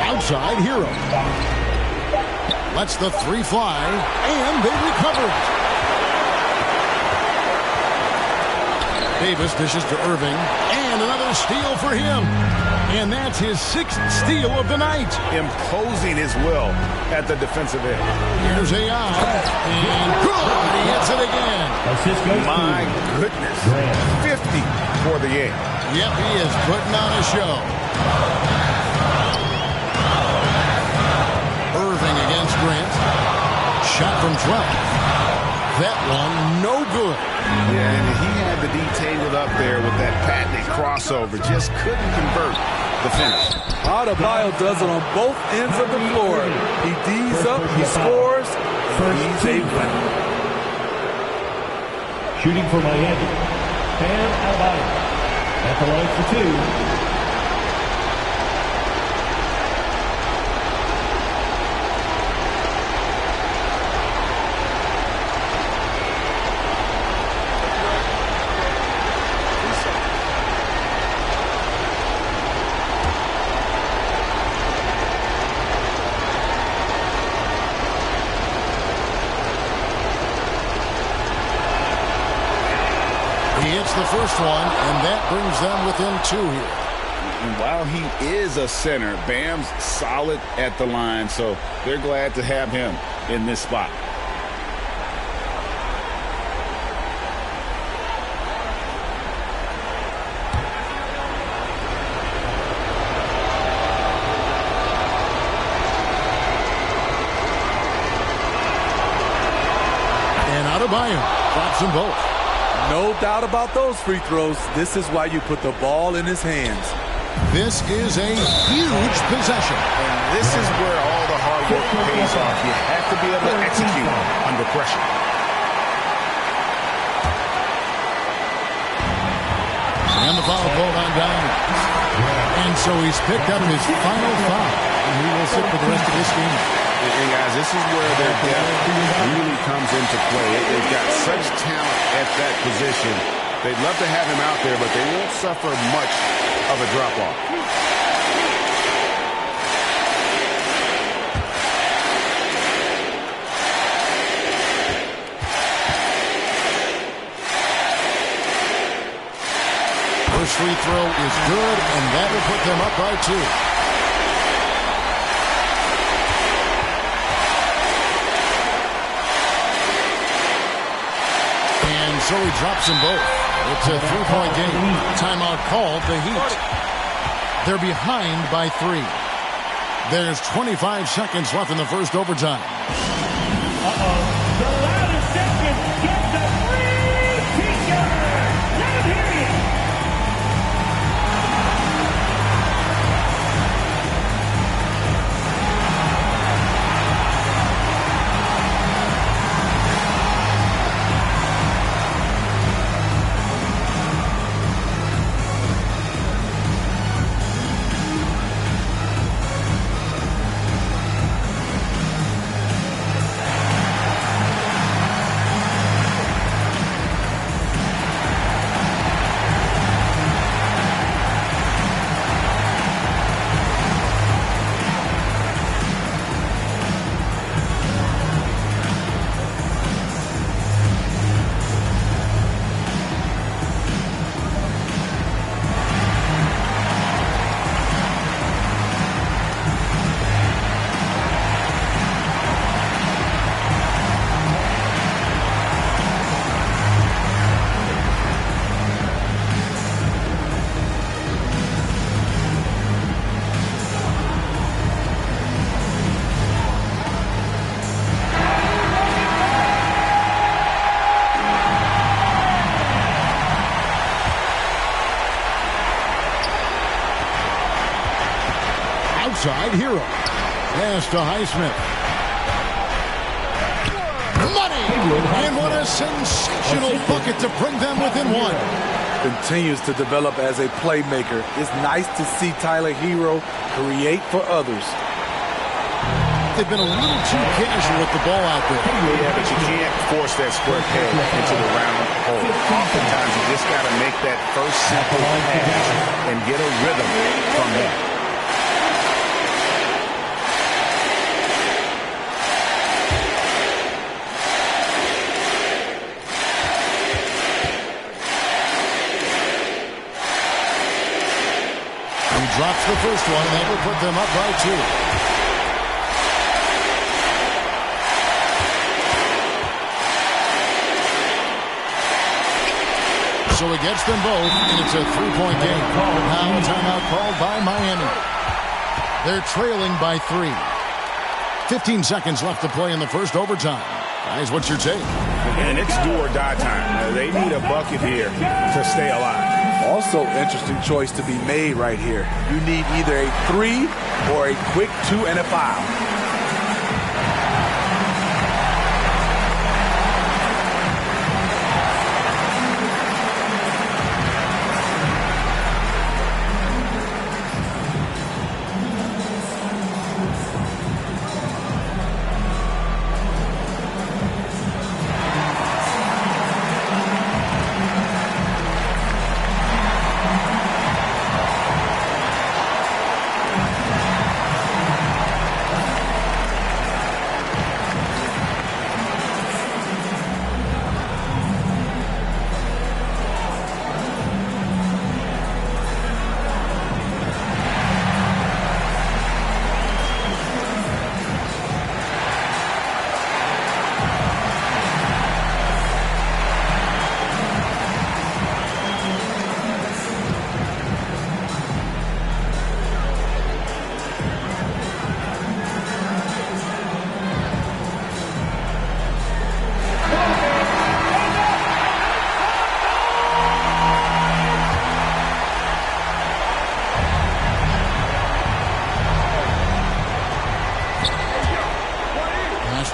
Speaker 1: Outside Hero. Lets the three fly, and they recover it. Davis dishes to Irving, and another steal for him. And that's his 6th steal of the night.
Speaker 6: Imposing his will at the defensive end.
Speaker 1: Here's AI, and good! He hits it again.
Speaker 6: My goodness. 50 for the game.
Speaker 1: Yep, he is putting on a show. Irving against Grant. Shot from 12. That one, no good.
Speaker 6: Yeah, and he had the D tangled up there with that patented crossover. Just couldn't convert the finish.
Speaker 3: Adebayo does it on both ends of the floor. He D's up, he scores, he's a winner.
Speaker 5: Shooting for Miami, Bam Adebayo. At the line for 2.
Speaker 1: The first one, and that brings them within 2 here.
Speaker 6: And while he is a center, Bam's solid at the line, so they're glad to have him in this spot.
Speaker 1: And Adebayo drops them both.
Speaker 3: No doubt about those free throws. This is why you put the ball in his hands.
Speaker 1: This is a huge possession.
Speaker 6: And this is where all the hard work pays off. You have to be able to execute under pressure.
Speaker 1: And the foul called on down. And so he's picked up his final foul. And he will sit for the rest of this game.
Speaker 6: And guys, this is where their depth really comes into play. They've got such talent at that position. They'd love to have him out there, but they won't suffer much of a drop-off.
Speaker 1: First free throw is good, and that will put them up by 2. So he drops them both. It's a 3-point game. Timeout called the Heat. They're behind by 3. There's 25 seconds left in the first overtime.
Speaker 5: The loudest second gets a free t-shirt. Let him hear you.
Speaker 1: side. Hero. Pass to Highsmith. Money! And what a sensational bucket to bring them within one.
Speaker 12: Continues to develop as a playmaker. It's nice to see Tyler Hero create for others.
Speaker 1: They've been a little too casual with the ball out there.
Speaker 4: Yeah, but you can't force that square peg into the round hole. Oftentimes, you just got to make that first simple pass and get a rhythm from that.
Speaker 1: He drops the first one. That will put them up by 2. So he gets them both, and it's a 3-point game. Now a timeout called by Miami. They're trailing by 3. 15 seconds left to play in the first overtime. Guys, what's your take?
Speaker 4: And it's do or die time. They need a bucket here to stay alive.
Speaker 12: Also, interesting choice to be made right here. You need either a 3 or a quick 2 and a foul.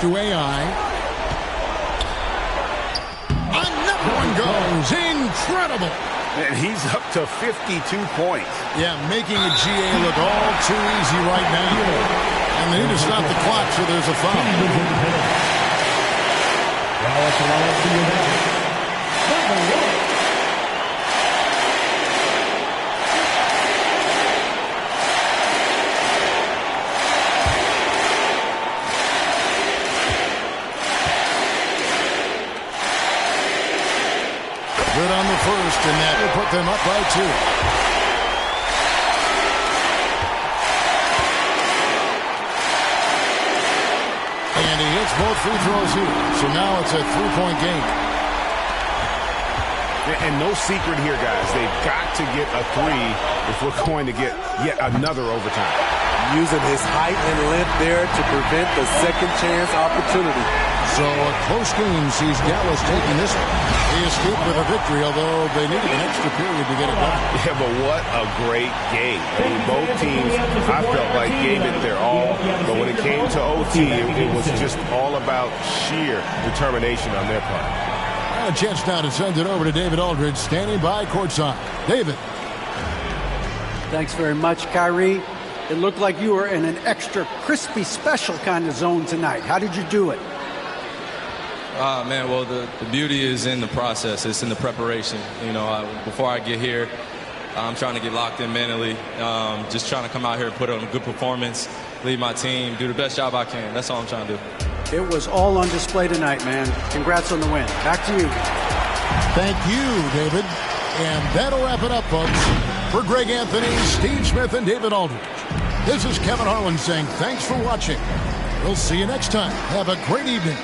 Speaker 1: To AI. Another one goes. Incredible.
Speaker 4: And he's up to 52 points.
Speaker 1: Yeah, making a GA look all too easy right now. And they need to stop the clock, so there's a foul. Good on the first, and that will put them up by 2. And he hits both free throws here. So now it's a 3-point game.
Speaker 4: And no secret here, guys. They've got to get a 3 if we're going to get yet another overtime.
Speaker 12: Using his height and length there to prevent the second chance opportunity.
Speaker 1: So a close game sees Dallas taking this one. They escaped with a victory, although they needed an extra period to get it done.
Speaker 4: Yeah, but what a great game. I mean, both teams, I felt like, gave it their all. But when it came to OT, it was just all about sheer determination on their part.
Speaker 1: A chance now to send it over to David Aldridge, standing by courtside. David.
Speaker 8: Thanks very much, Kyrie. It looked like you were in an extra crispy special kind of zone tonight. How did you do it?
Speaker 9: Man, well, the beauty is in the process. It's in the preparation. You know, before I get here, I'm trying to get locked in mentally. Just trying to come out here and put on a good performance, lead my team, do the best job I can. That's all I'm trying to do.
Speaker 8: It was all on display tonight, man. Congrats on the win. Back to you.
Speaker 1: Thank you, David. And that'll wrap it up, folks. For Greg Anthony, Steve Smith, and David Aldridge, this is Kevin Harlan saying thanks for watching. We'll see you next time. Have a great evening.